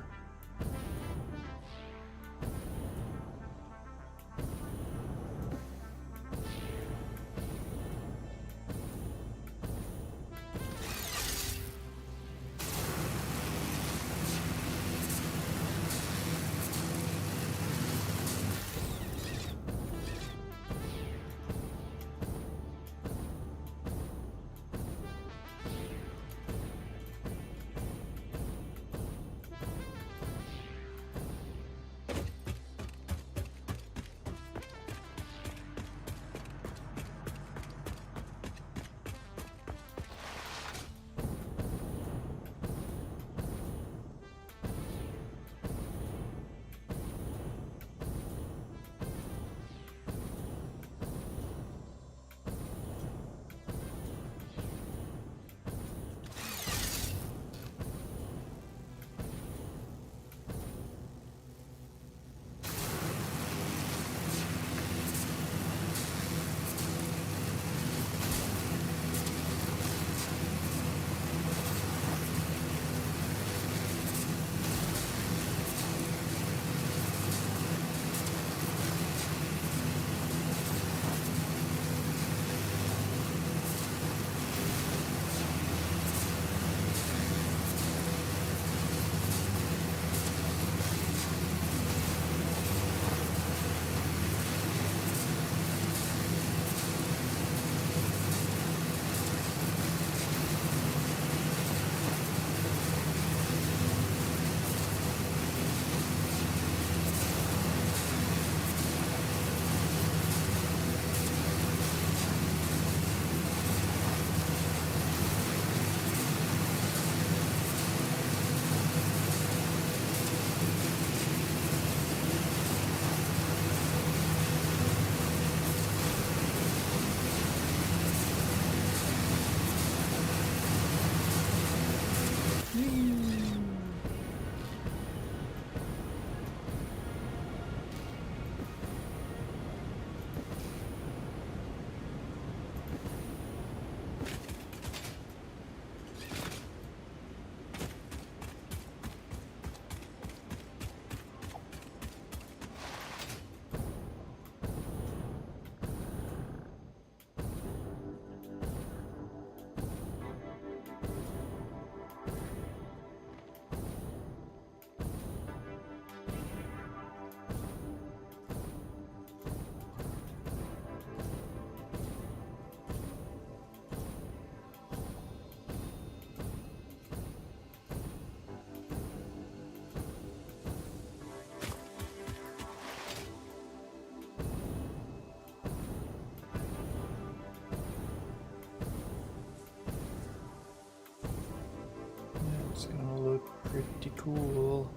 Pretty cool,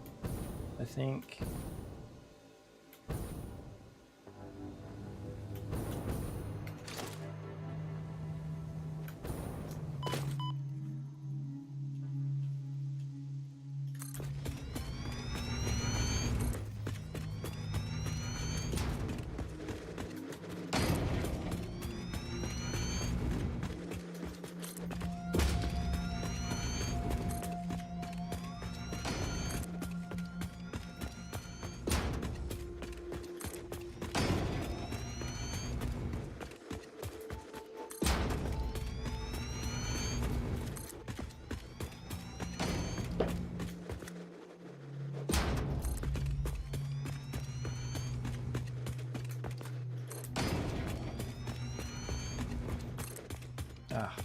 I think. Ah.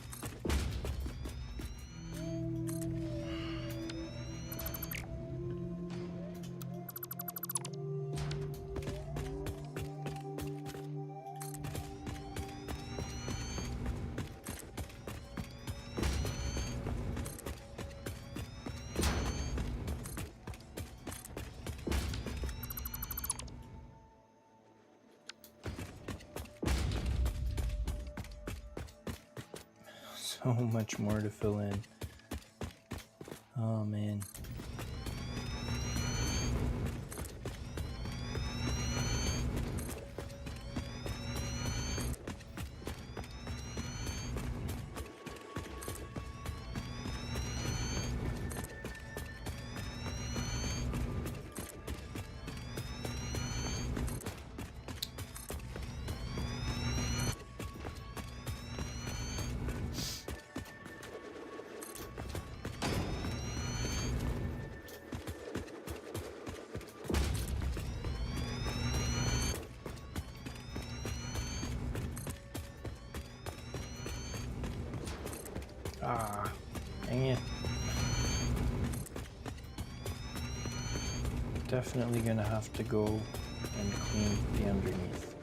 So much more to fill in. Oh man. Ah, dang it. Definitely gonna have to go and clean the underneath.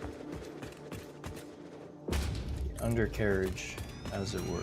The undercarriage, as it were.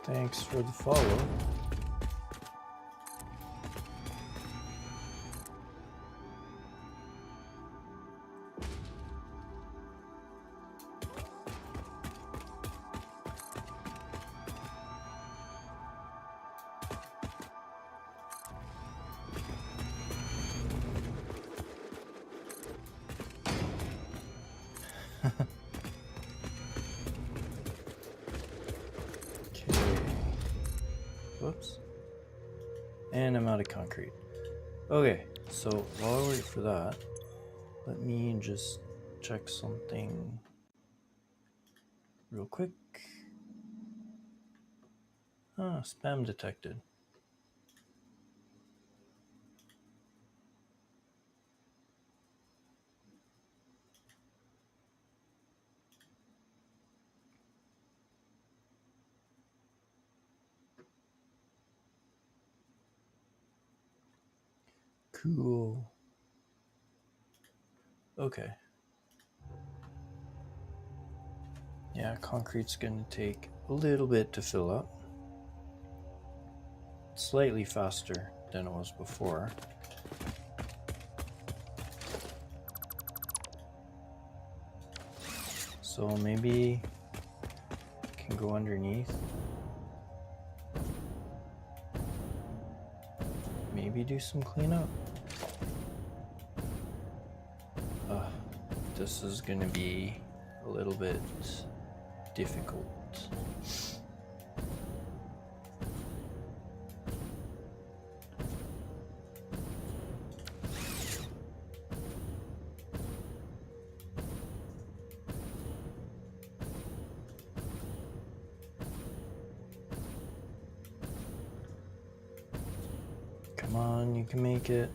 Thanks for the follow. Whoops. And I'm out of concrete. Okay, so while I wait for that, let me just check something real quick. Ah, spam detected. Cool. Okay. Yeah, concrete's gonna take a little bit to fill up. Slightly faster than it was before. So maybe can go underneath. Maybe do some cleanup. This is gonna be a little bit difficult. Come on, you can make it.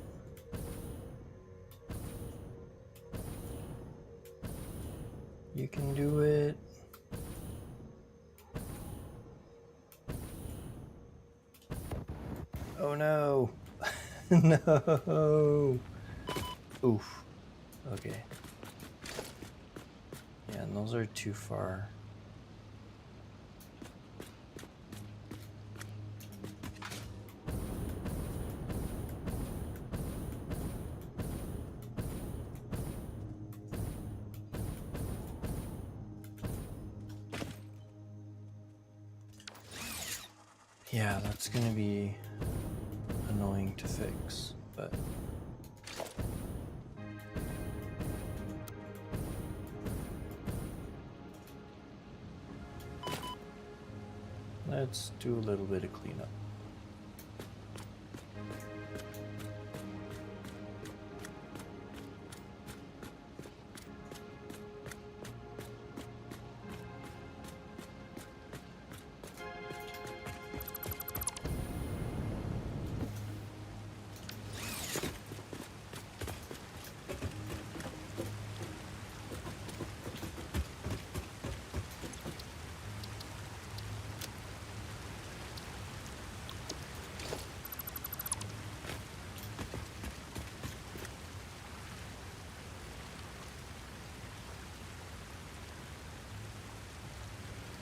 You can do it. Oh no. No. Oof. Okay. Yeah, and those are too far. Yeah, that's gonna be annoying to fix, but let's do a little bit of cleanup.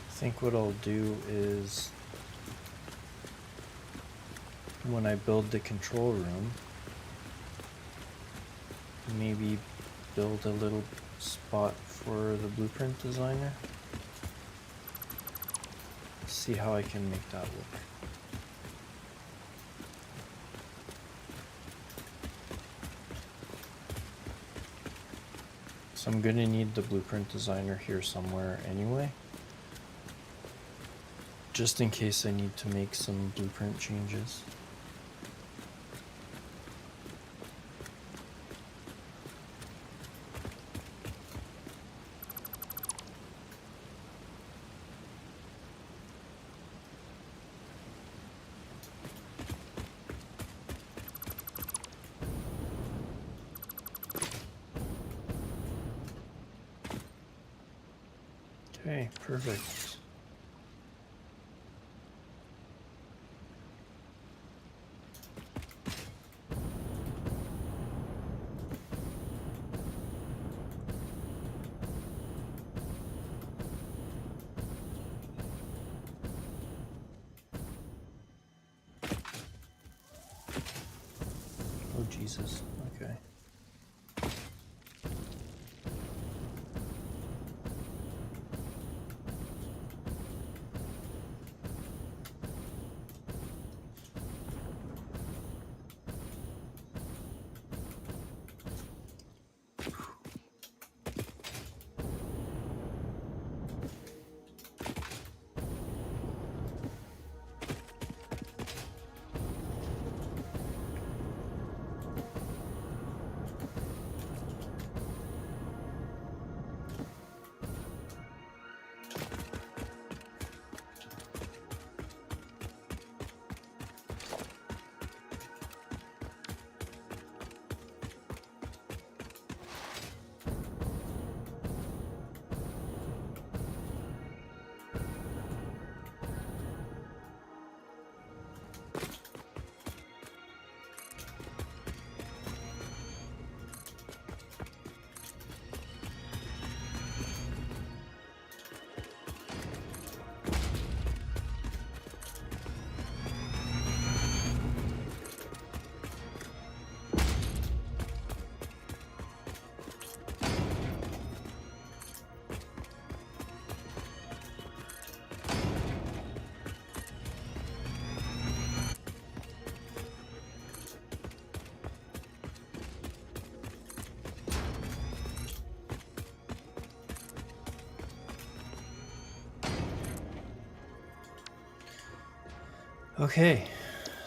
I think what I'll do is when I build the control room, maybe build a little spot for the blueprint designer. See how I can make that work. So I'm gonna need the blueprint designer here somewhere anyway, just in case I need to make some blueprint changes. Okay, perfect. Oh, Jesus. Okay. Okay,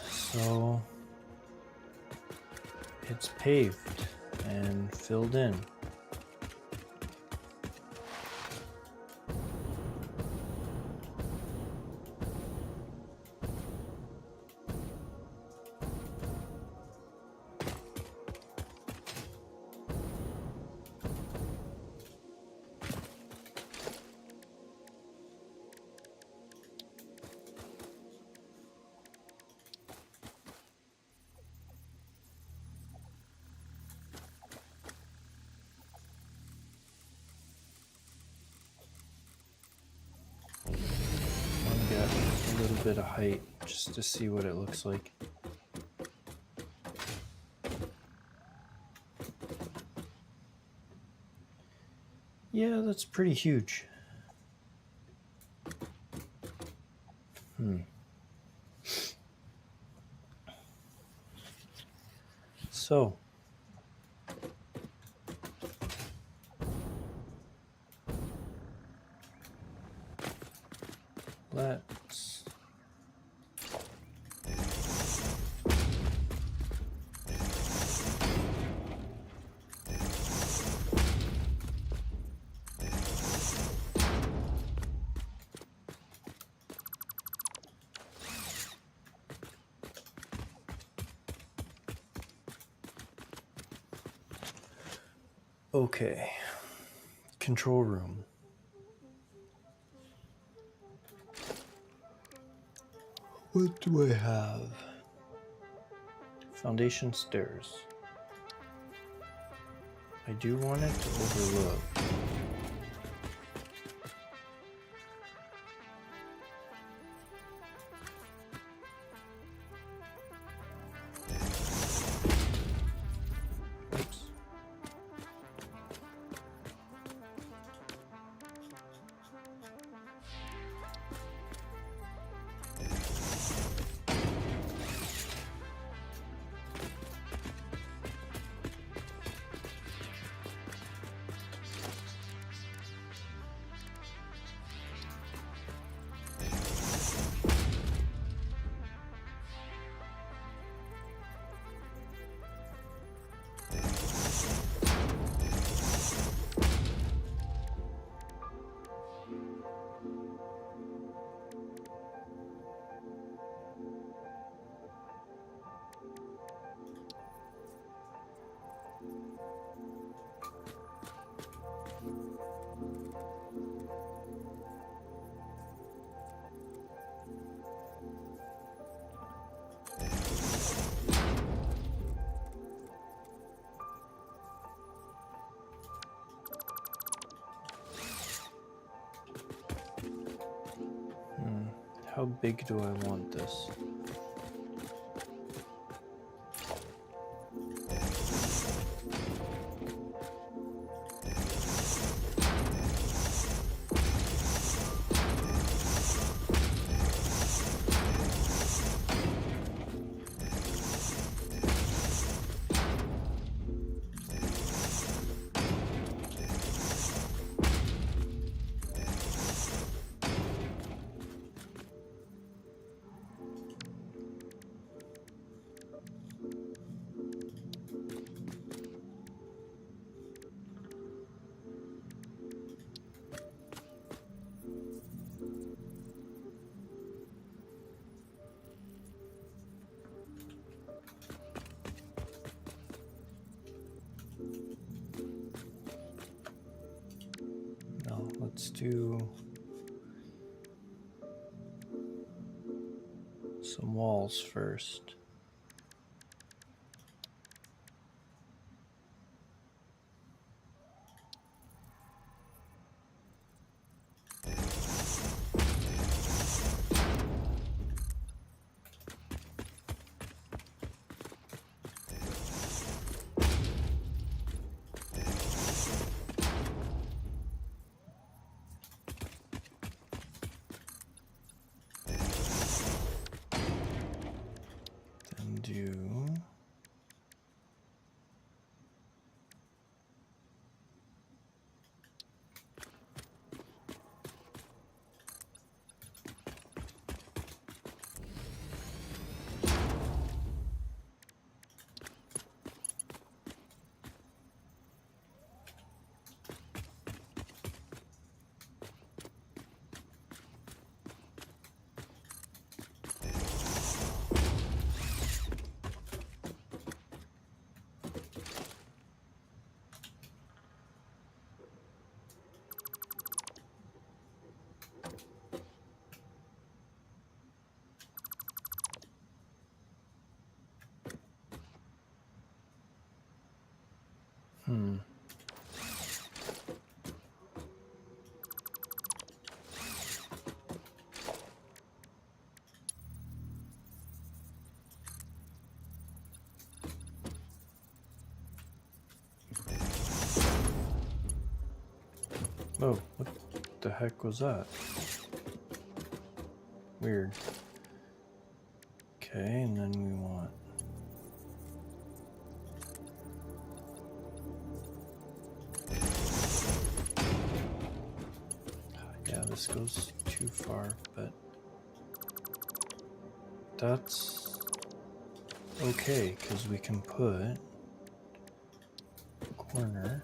so it's paved and filled in. Get a little bit of height just to see what it looks like. Yeah, that's pretty huge. So let's okay. Control room. What do I have? Foundation stairs. I do want it to overlook. Oops. How big do I want this? No, let's do some walls first. Oh, what the heck was that? Weird. Okay, and then we want... Yeah, this goes too far, but that's okay, because we can put corner.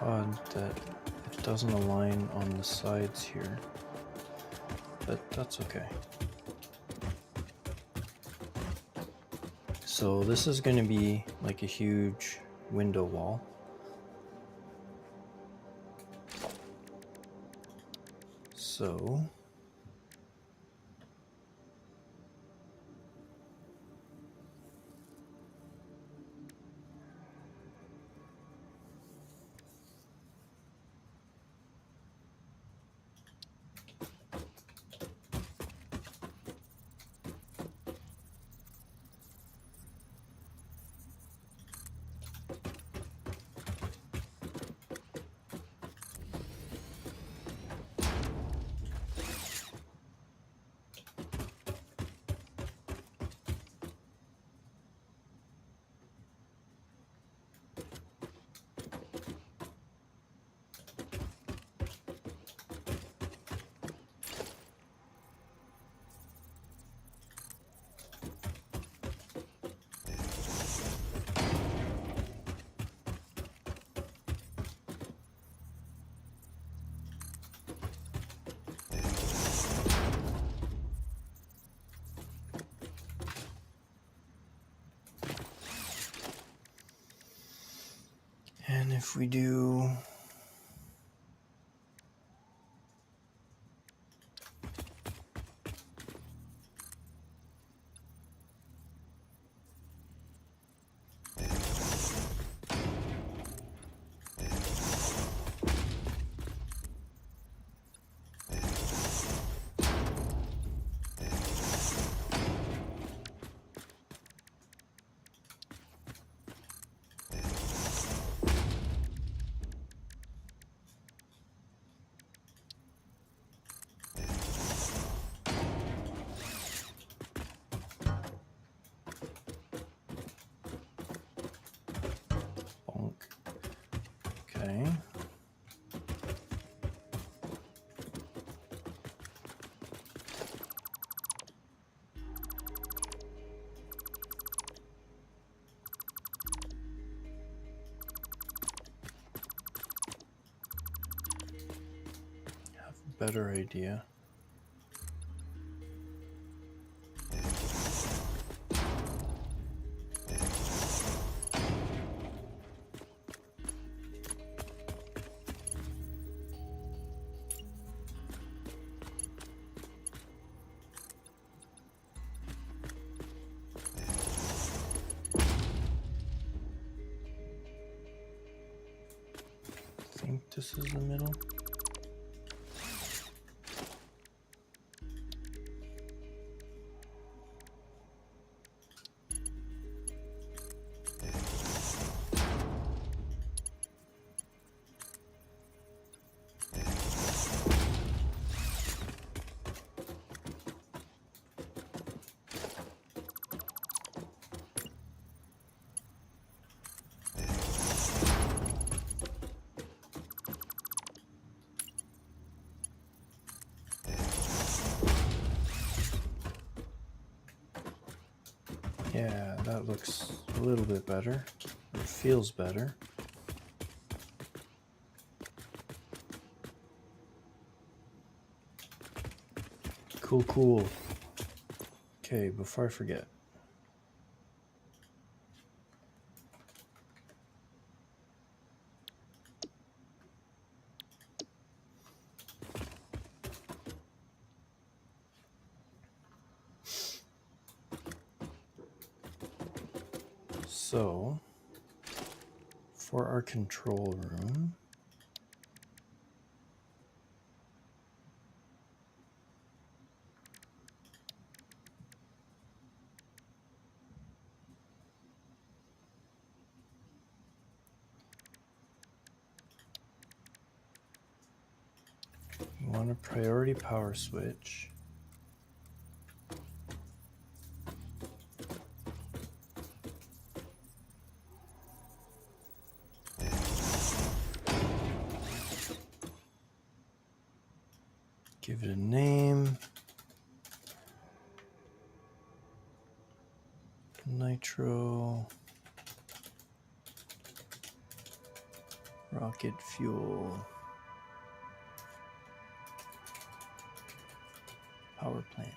Odd that it doesn't align on the sides here, but that's okay. So this is going to be like a huge window wall. So and if we do bonk. Okay. Have a better idea. I think this is the middle. Yeah, that looks a little bit better. It feels better. Cool, cool. Okay, before I forget. So, for our control room, we want a priority power switch. Give it a name. Nitro. Rocket fuel. Power plant.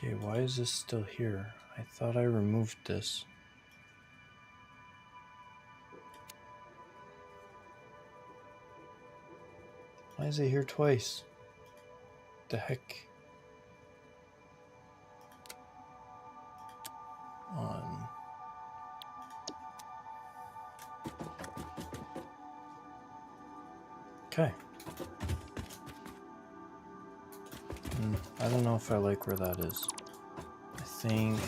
Okay, why is this still here? I thought I removed this. Why is it here twice? The heck? On. Okay. I don't know if I like where that is. I think...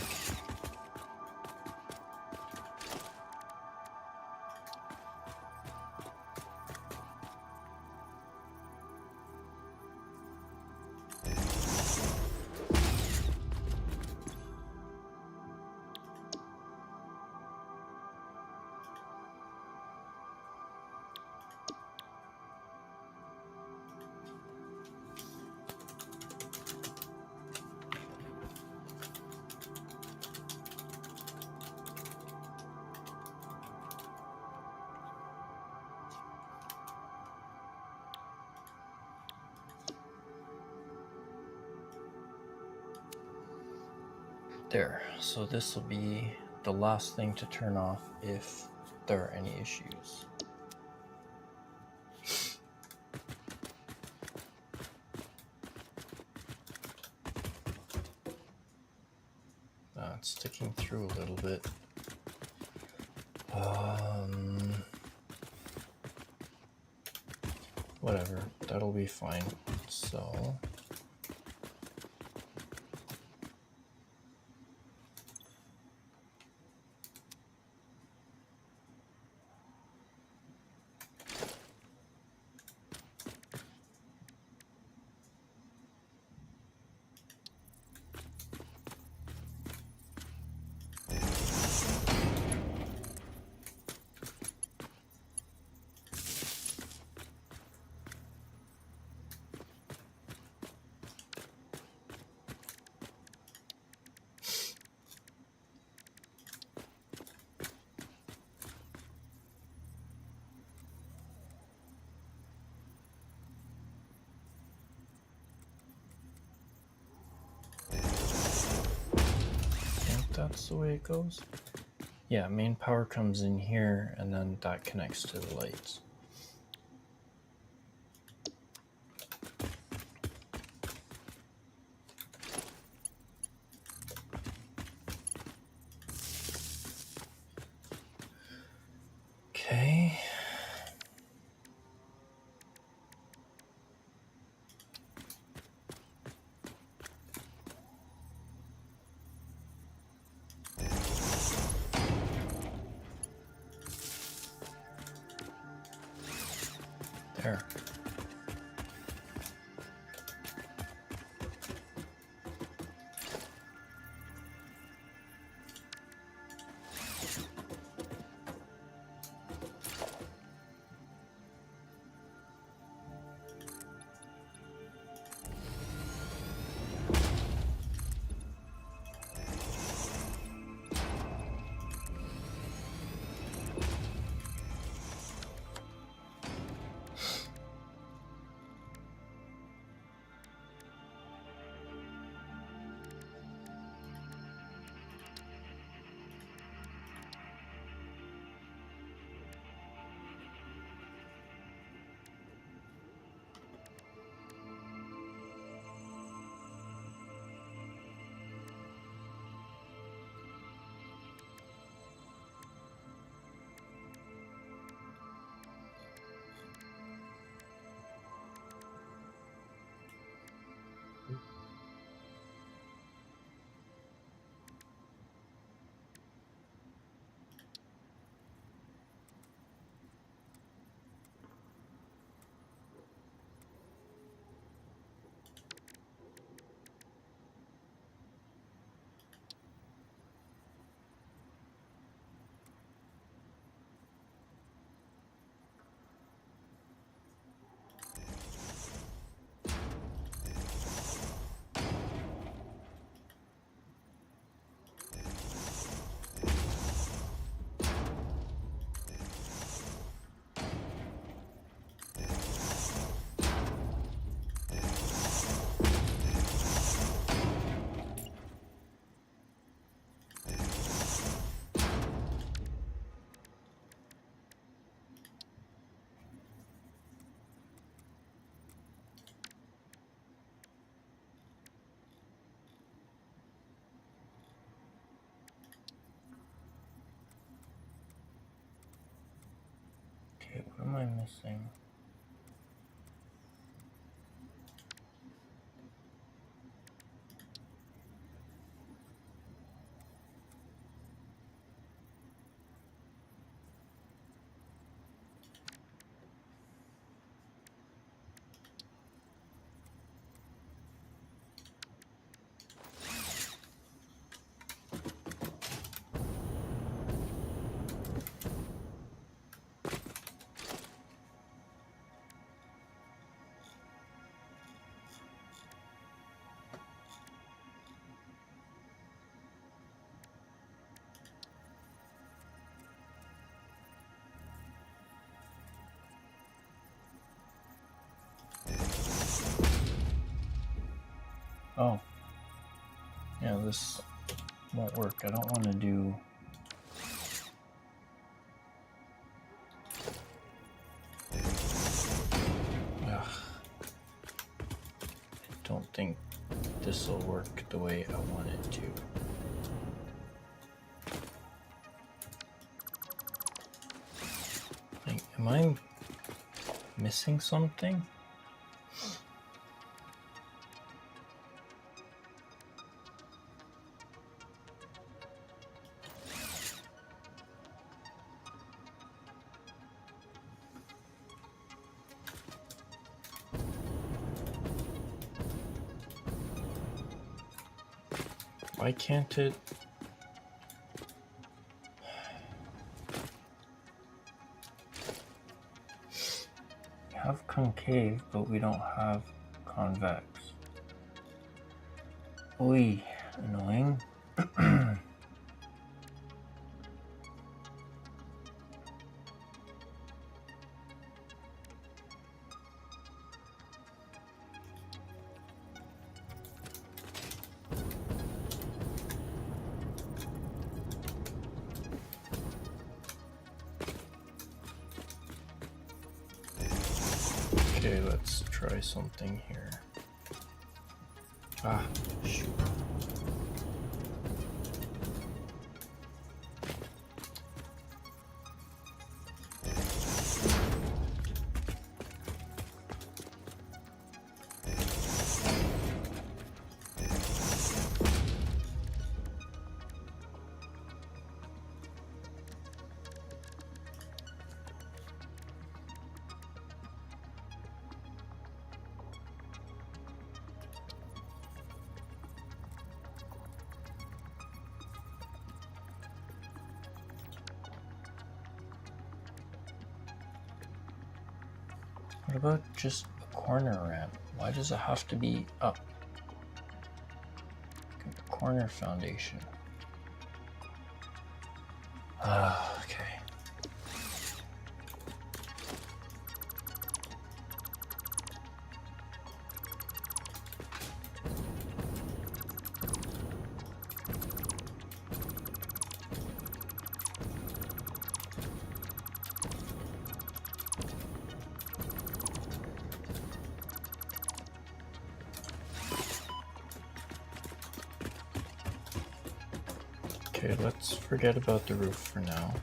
There, so this will be the last thing to turn off if there are any issues. It's sticking through a little bit. Whatever, that'll be fine. So... that's the way it goes. Yeah, main power comes in here and then that connects to the lights. Okay. There. am I missing? Oh. Yeah, this won't work. I don't want to do... Ugh. I don't think this will work the way I want it to. Like, am I missing something? Why can't it? We have concave, but we don't have convex. Oy, annoying. Okay, let's try something here. Ah, shoot. What about just a corner ramp? Why does it have to be up? Like a corner foundation. Ah, okay. Okay, let's forget about the roof for now.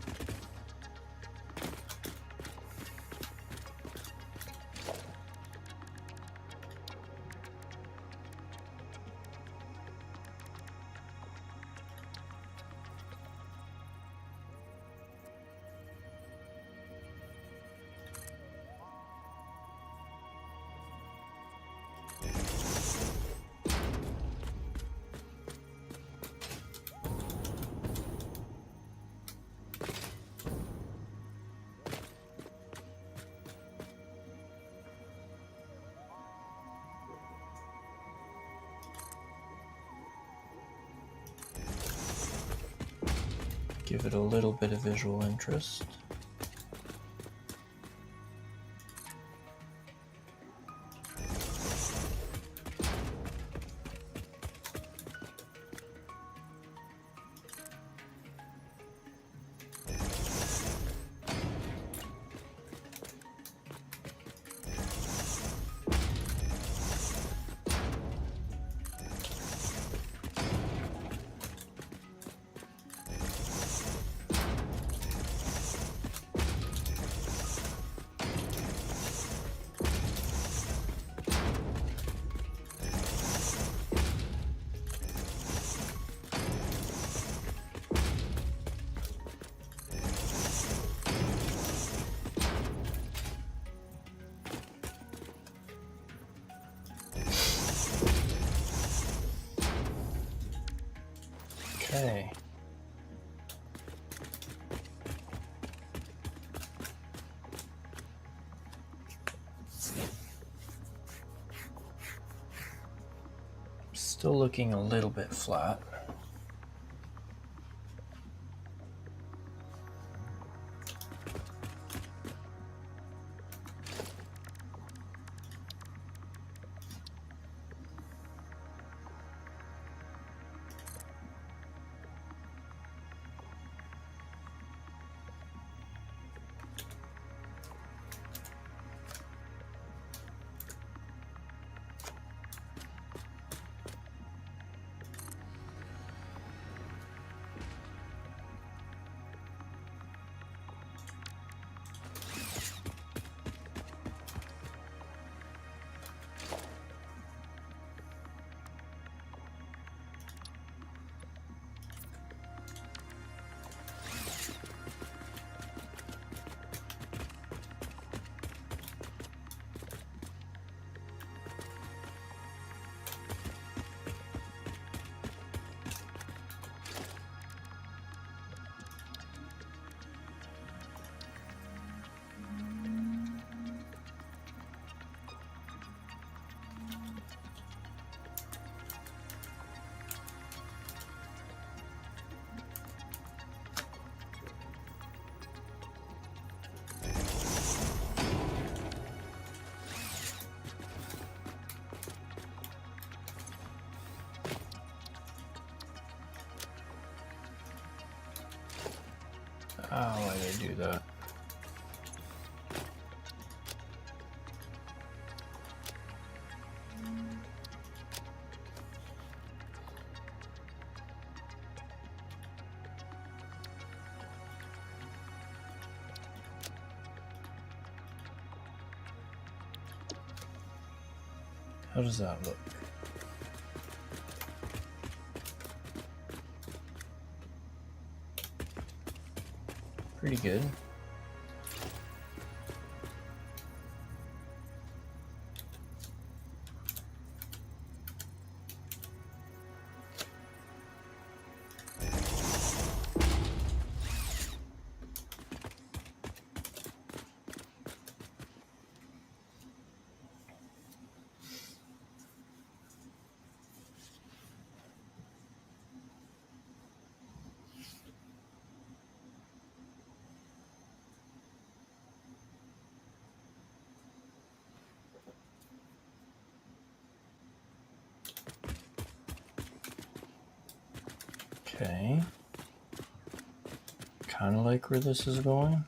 Give it a little bit of visual interest. Okay. Still looking a little bit flat. Oh, why did I do that? How does that look? Pretty good. Okay. Kind of like where this is going.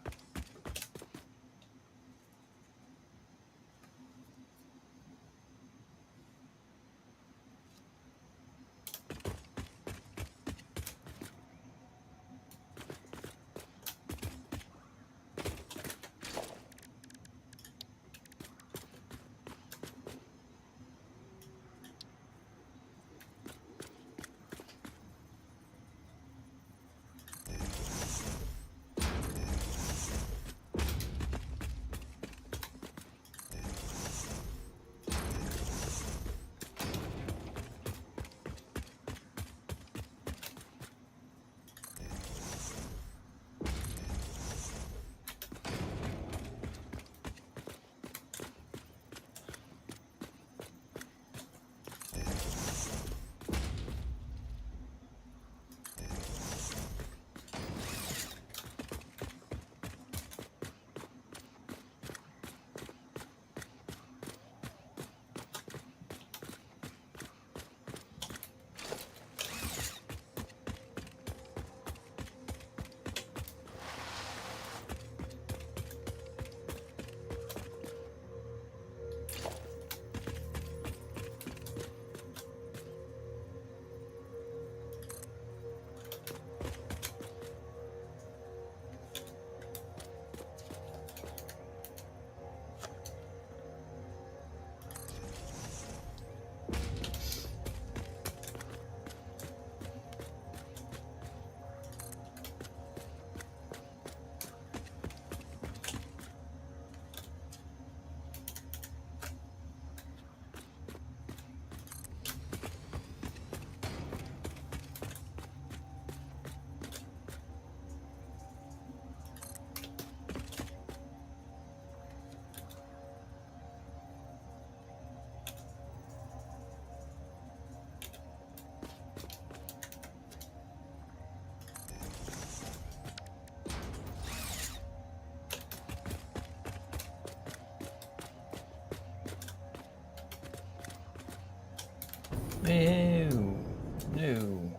No.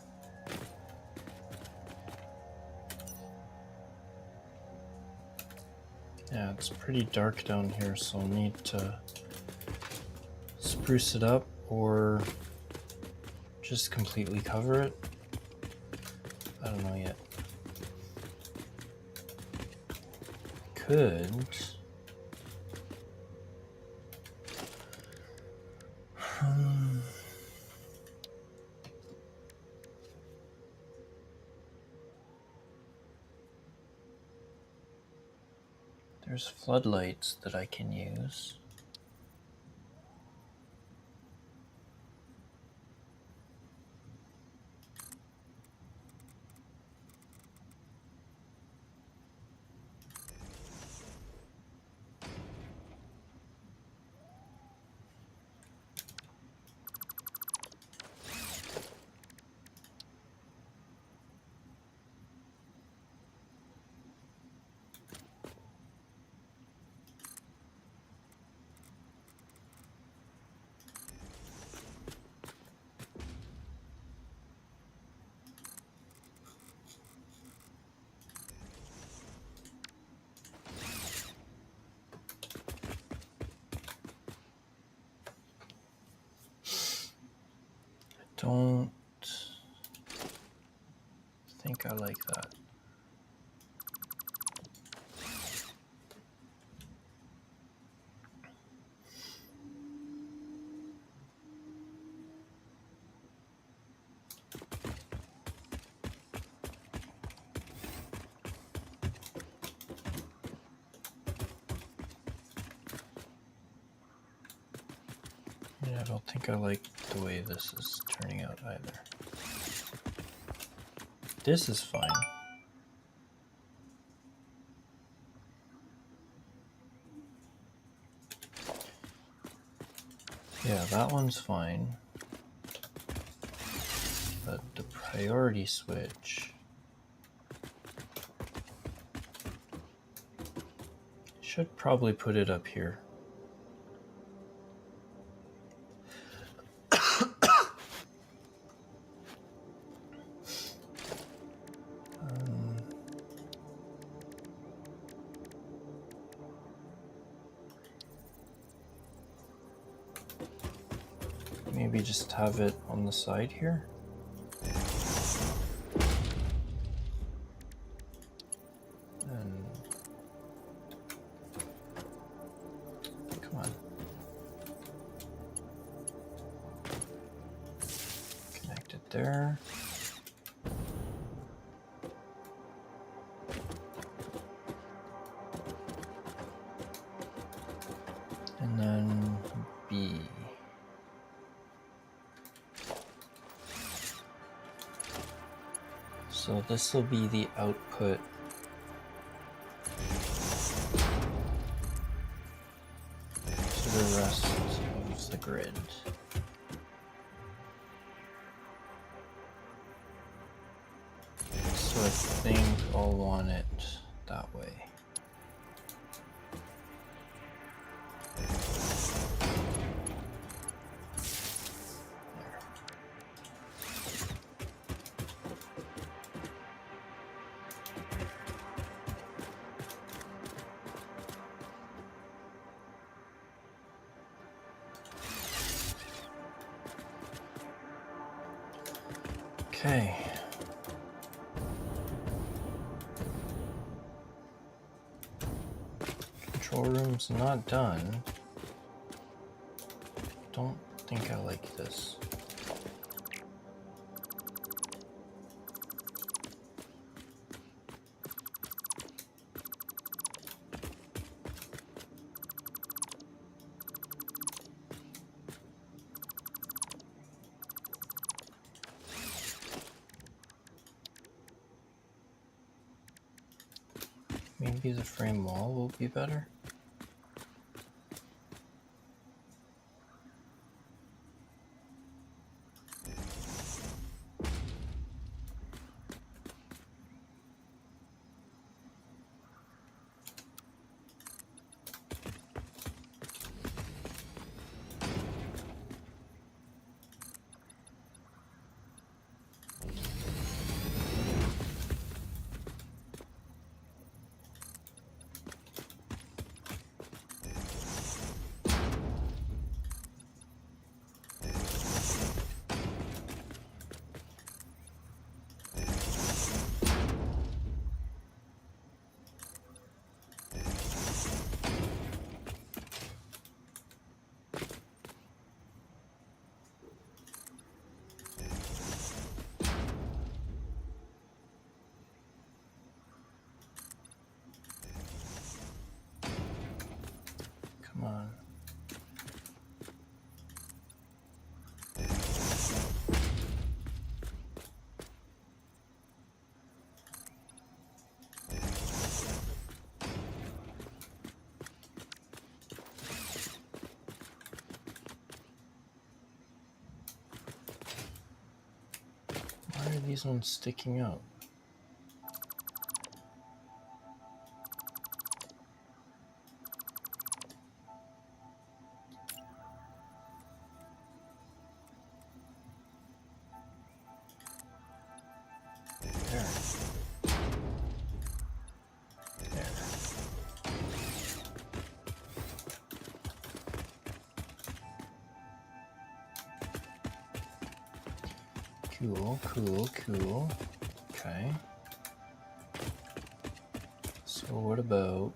Yeah, it's pretty dark down here, so I'll need to spruce it up or just completely cover it. I don't know yet. Could... There's floodlights that I can use. Don't think I like that. Yeah, I don't think I like the way this is turning out either. This is fine. Yeah, that one's fine. But the priority switch should probably put it up here. Maybe just have it on the side here. And come on. Connect it there. And then B. So this will be the output to the rest of the grid. So I think I'll want it that way. Okay. Control room's not done. Don't think I like this. Maybe the frame wall will be better. Why are these ones sticking out? There. There. Cool, cool, cool. Okay. So what about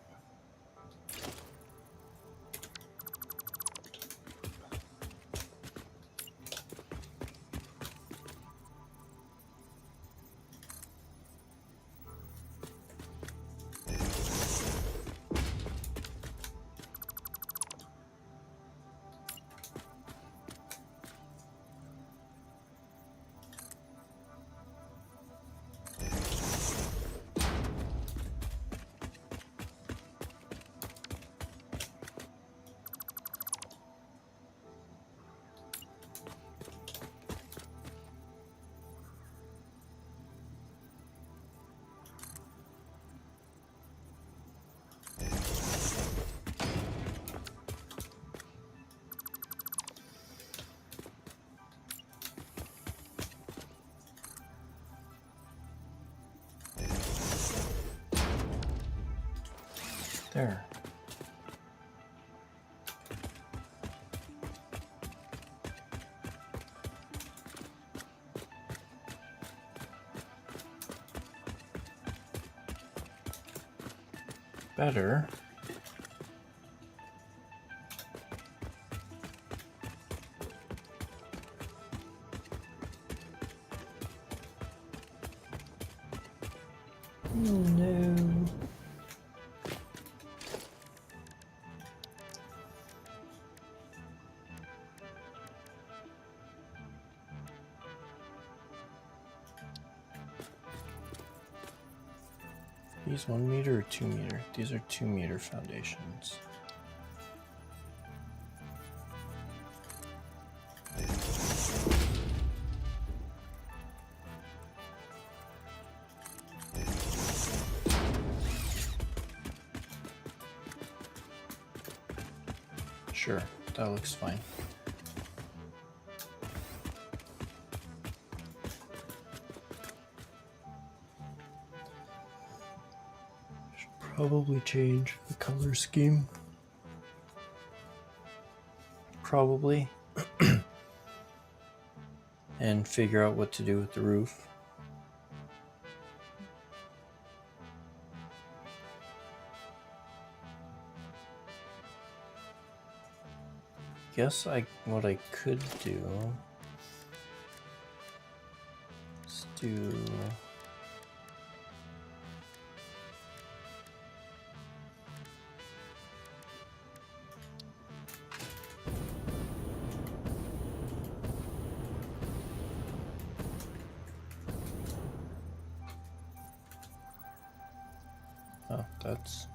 there? Better. Oh no. These 1 meter or 2 meter? These are 2 meter foundations. Sure, that looks fine. Should probably change the color scheme. Probably. And figure out what to do with the roof. Guess what I could do is do oh, that's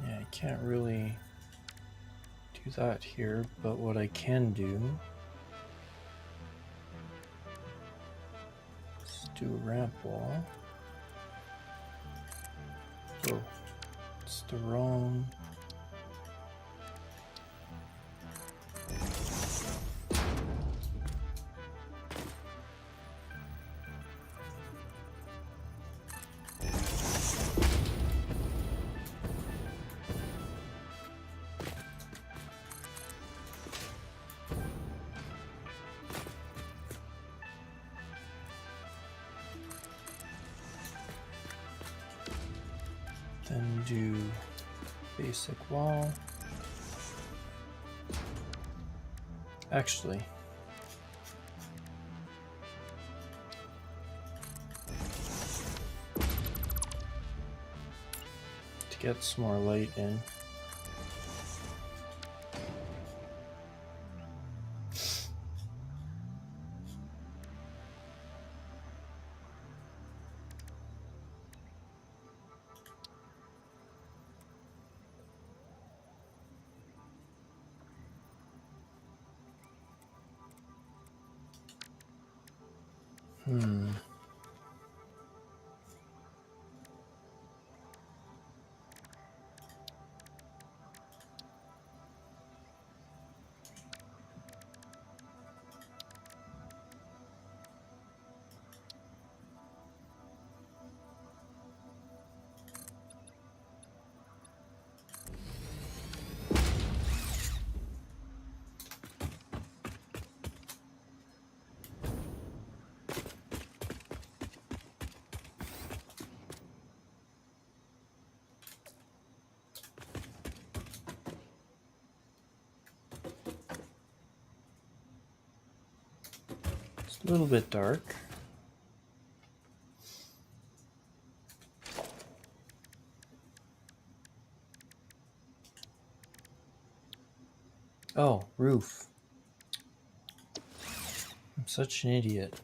yeah, I can't really do that here, but what I can do is do a ramp wall. Oh, it's the wrong. Then do basic wall. get some more light in. It's a little bit dark. Oh, roof. I'm such an idiot.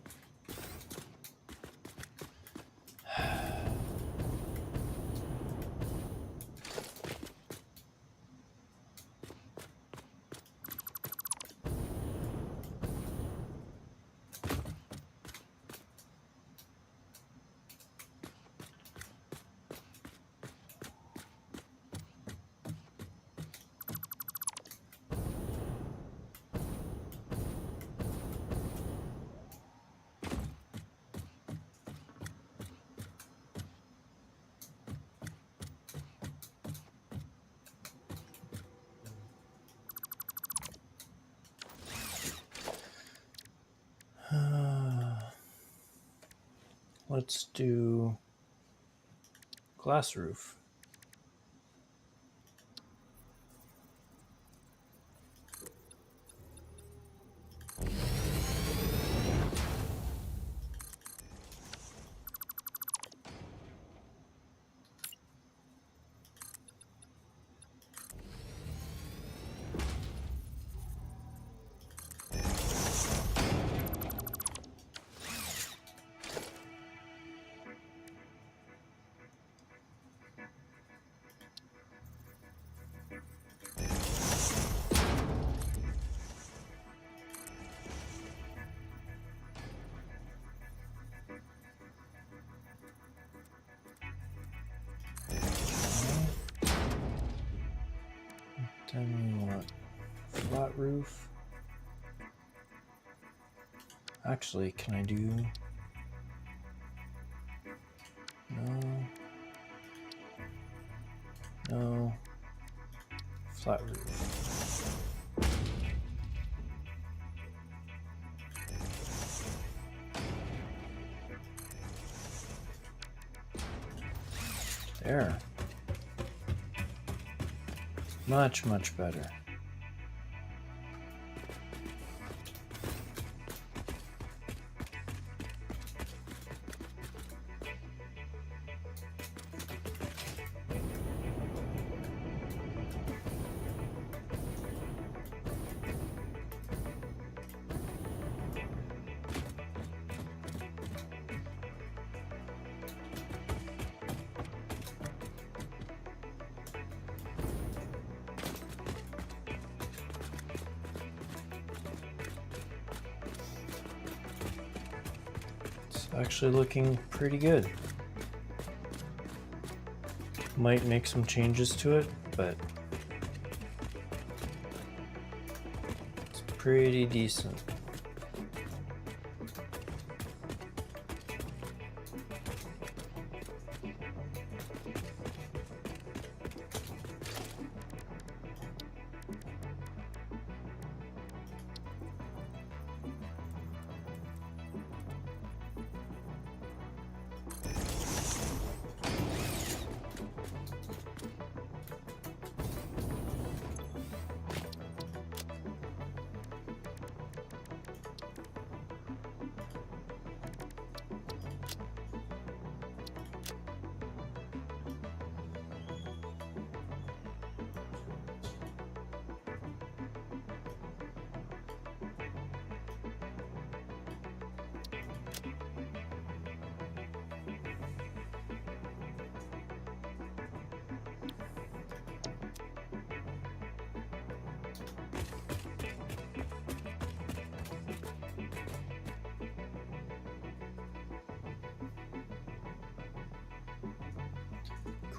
Let's do glass roof. Then we want flat roof. Actually, can I do... No. No. Flat roof. There. Much, much better. Actually looking pretty good. Might make some changes to it, but it's pretty decent.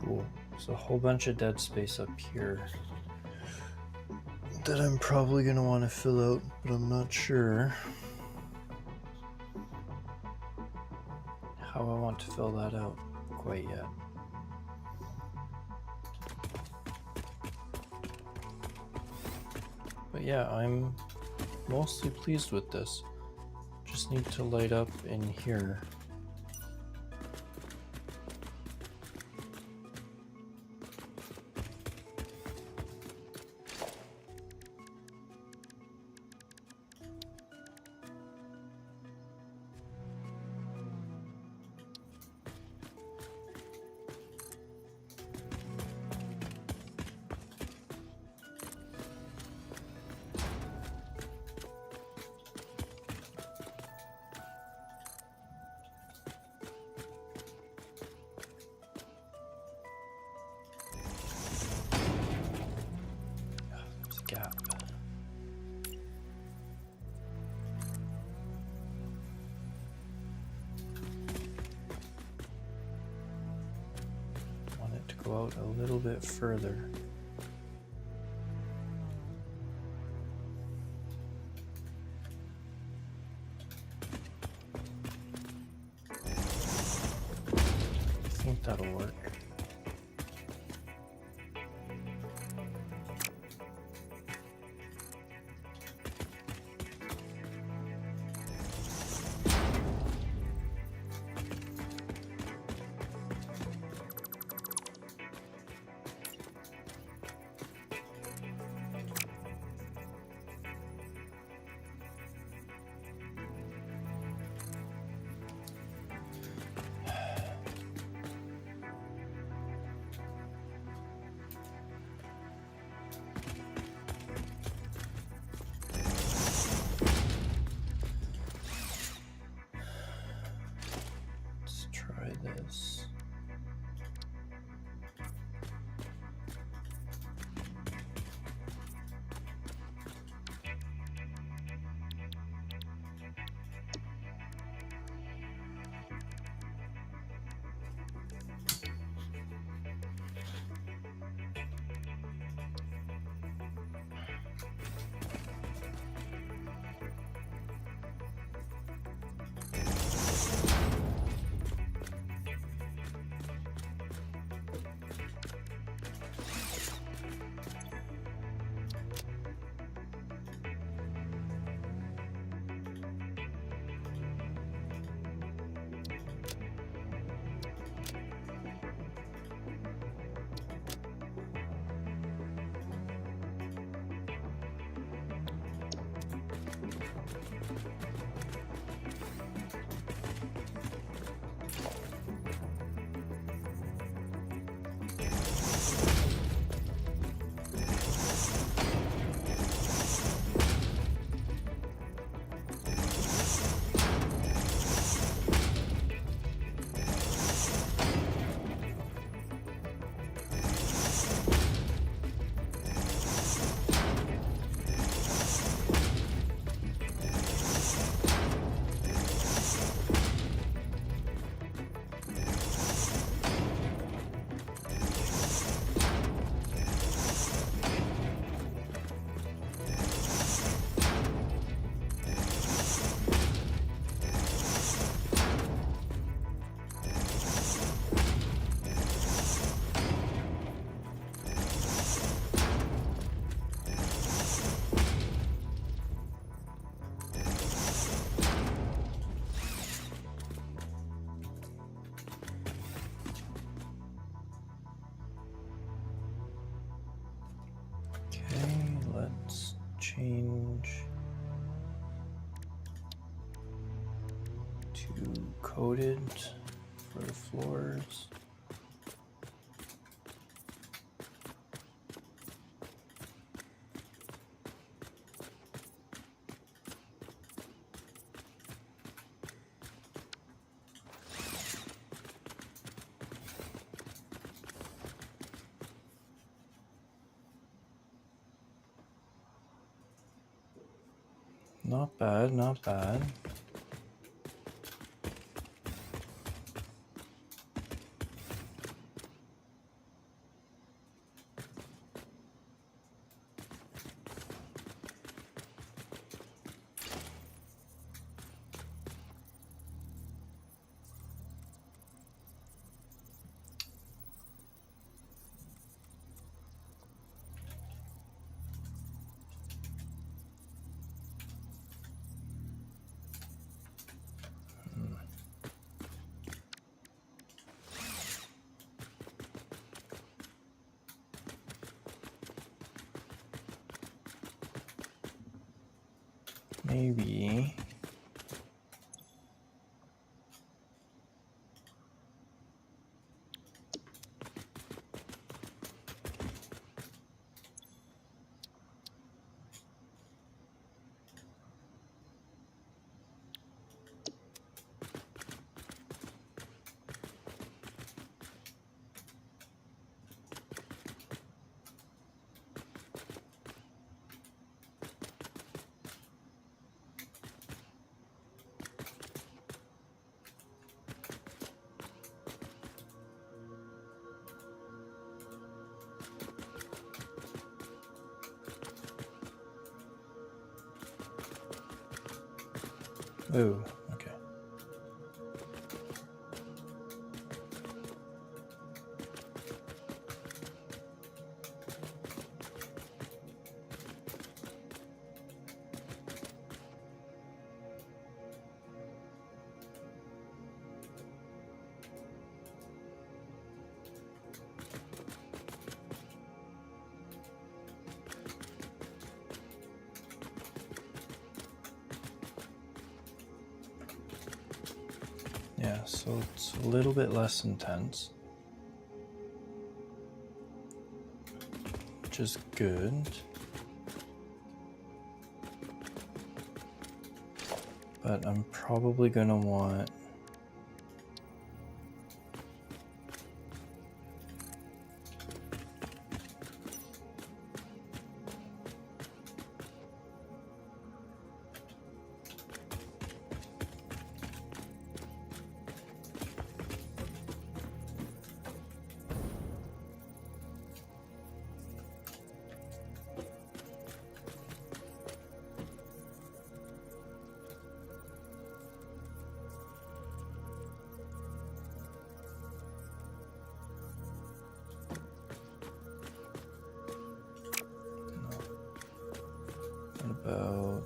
Cool. There's a whole bunch of dead space up here that I'm probably going to want to fill out, but I'm not sure how I want to fill that out quite yet. But yeah, I'm mostly pleased with this. Just need to light up in here. Gap. Want it to go out a little bit further. I think that'll work. Try this. Okay, let's change to coated for the floors. Not bad, not bad. maybe oh, okay. Yeah, so it's a little bit less intense, which is good. But I'm probably gonna want about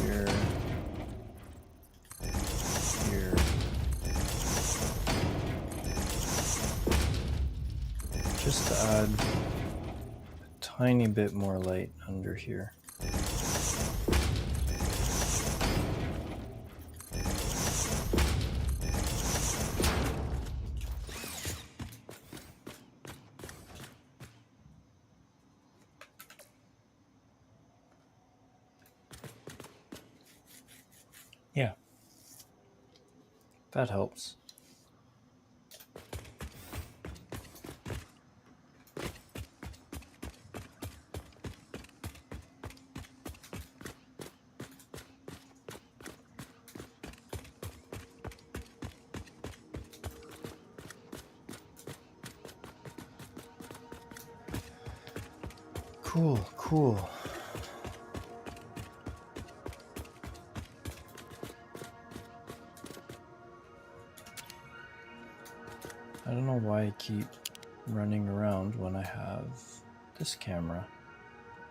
here, here. Just to add a tiny bit more light under here. Yeah, that helps. Cool, cool. I don't know why I keep running around when I have this camera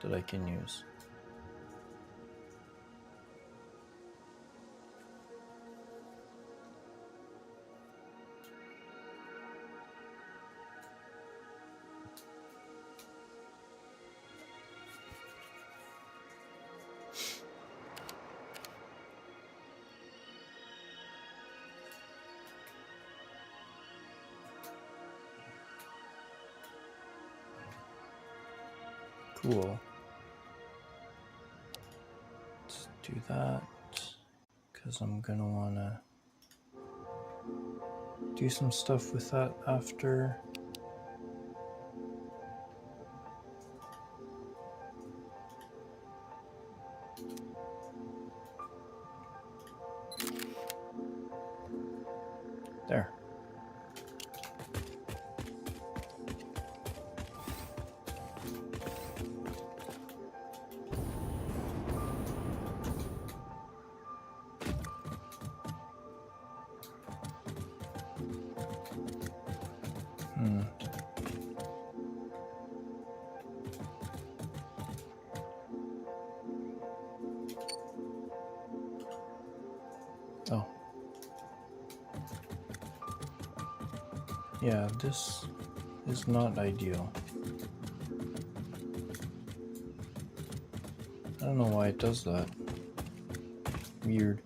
that I can use. Cool. Let's do that, because I'm gonna wanna do some stuff with that after. There. Oh. Yeah, this is not ideal. I don't know why it does that. Weird.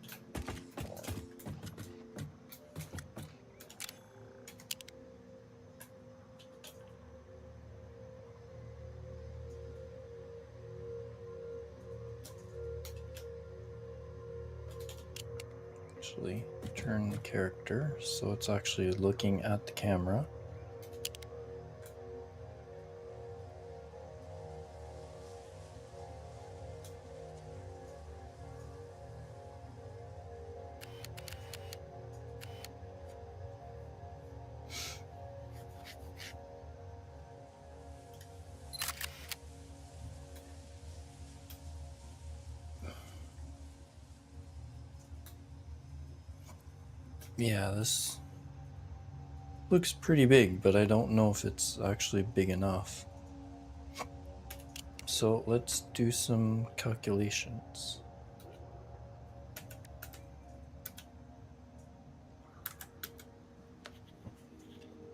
Actually, turn character so it's actually looking at the camera. Yeah, this looks pretty big, but I don't know if it's actually big enough. So let's do some calculations.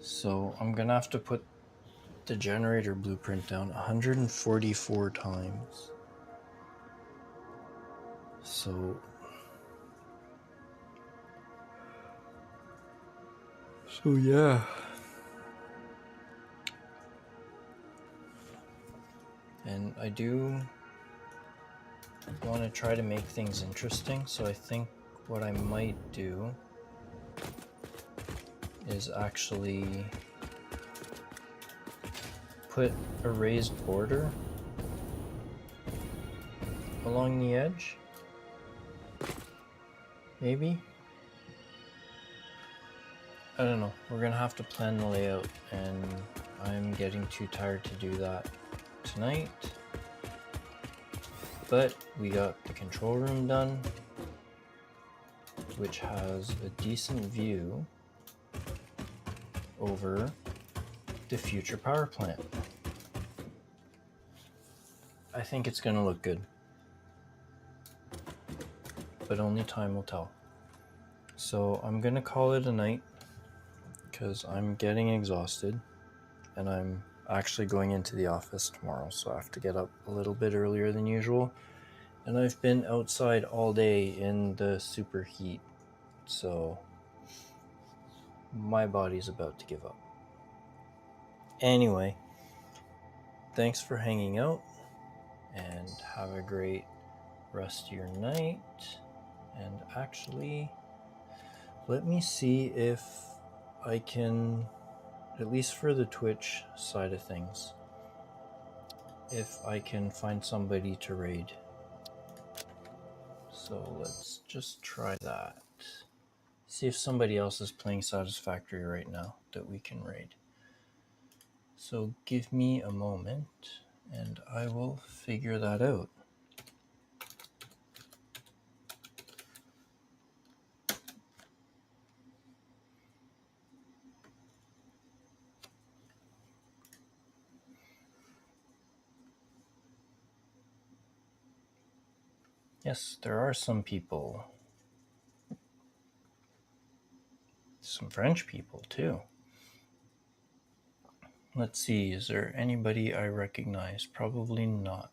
So I'm gonna have to put the generator blueprint down 144 times. So yeah. And I do want to try to make things interesting, so I think what I might do is actually put a raised border along the edge. Maybe? I don't know. We're gonna have to plan the layout, and I'm getting too tired to do that tonight. But we got the control room done, which has a decent view over the future power plant. I think it's gonna look good, but only time will tell. So I'm gonna call it a night because I'm getting exhausted, and I'm actually going into the office tomorrow, so I have to get up a little bit earlier than usual. And I've been outside all day in the super heat, so my body's about to give up. Anyway, thanks for hanging out, and have a great rest of your night. And actually, let me see if I can, at least for the Twitch side of things, if I can find somebody to raid. So let's just try that. See if somebody else is playing Satisfactory right now that we can raid. So give me a moment and I will figure that out. Yes, there are some people. Some French people too. Let's see, is there anybody I recognize? Probably not.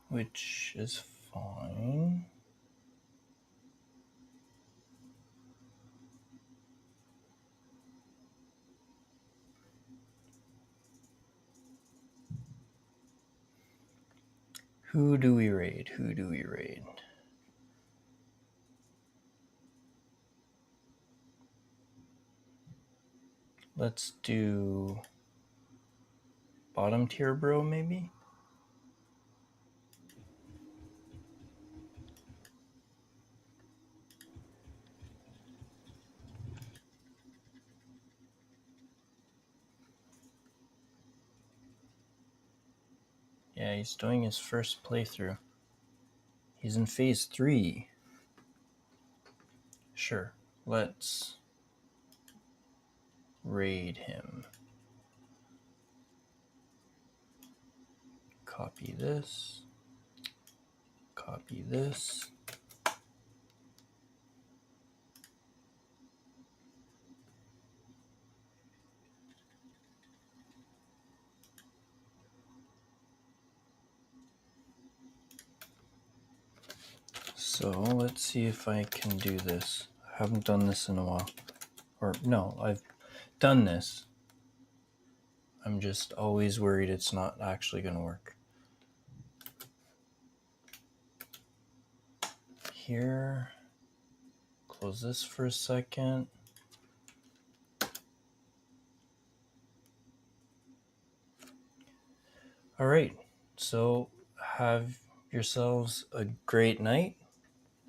Which is fine. Who do we raid? Who do we raid? Let's do bottom tier bro, maybe? Yeah, he's doing his first playthrough. He's in phase 3. Sure, let's raid him. Copy this. Copy this. So let's see if I can do this. I haven't done this in a while. Or no, I've done this. I'm just always worried it's not actually going to work. Here, close this for a second. All right, so have yourselves a great night,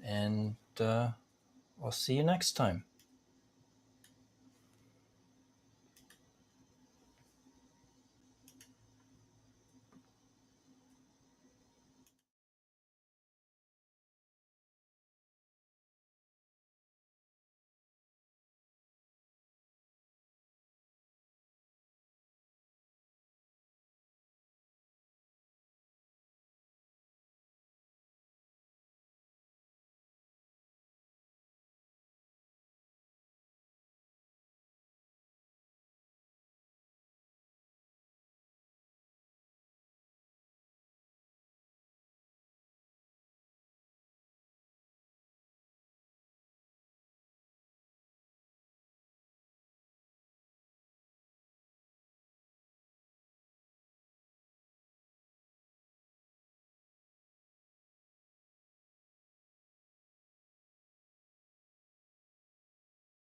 and I'll see you next time.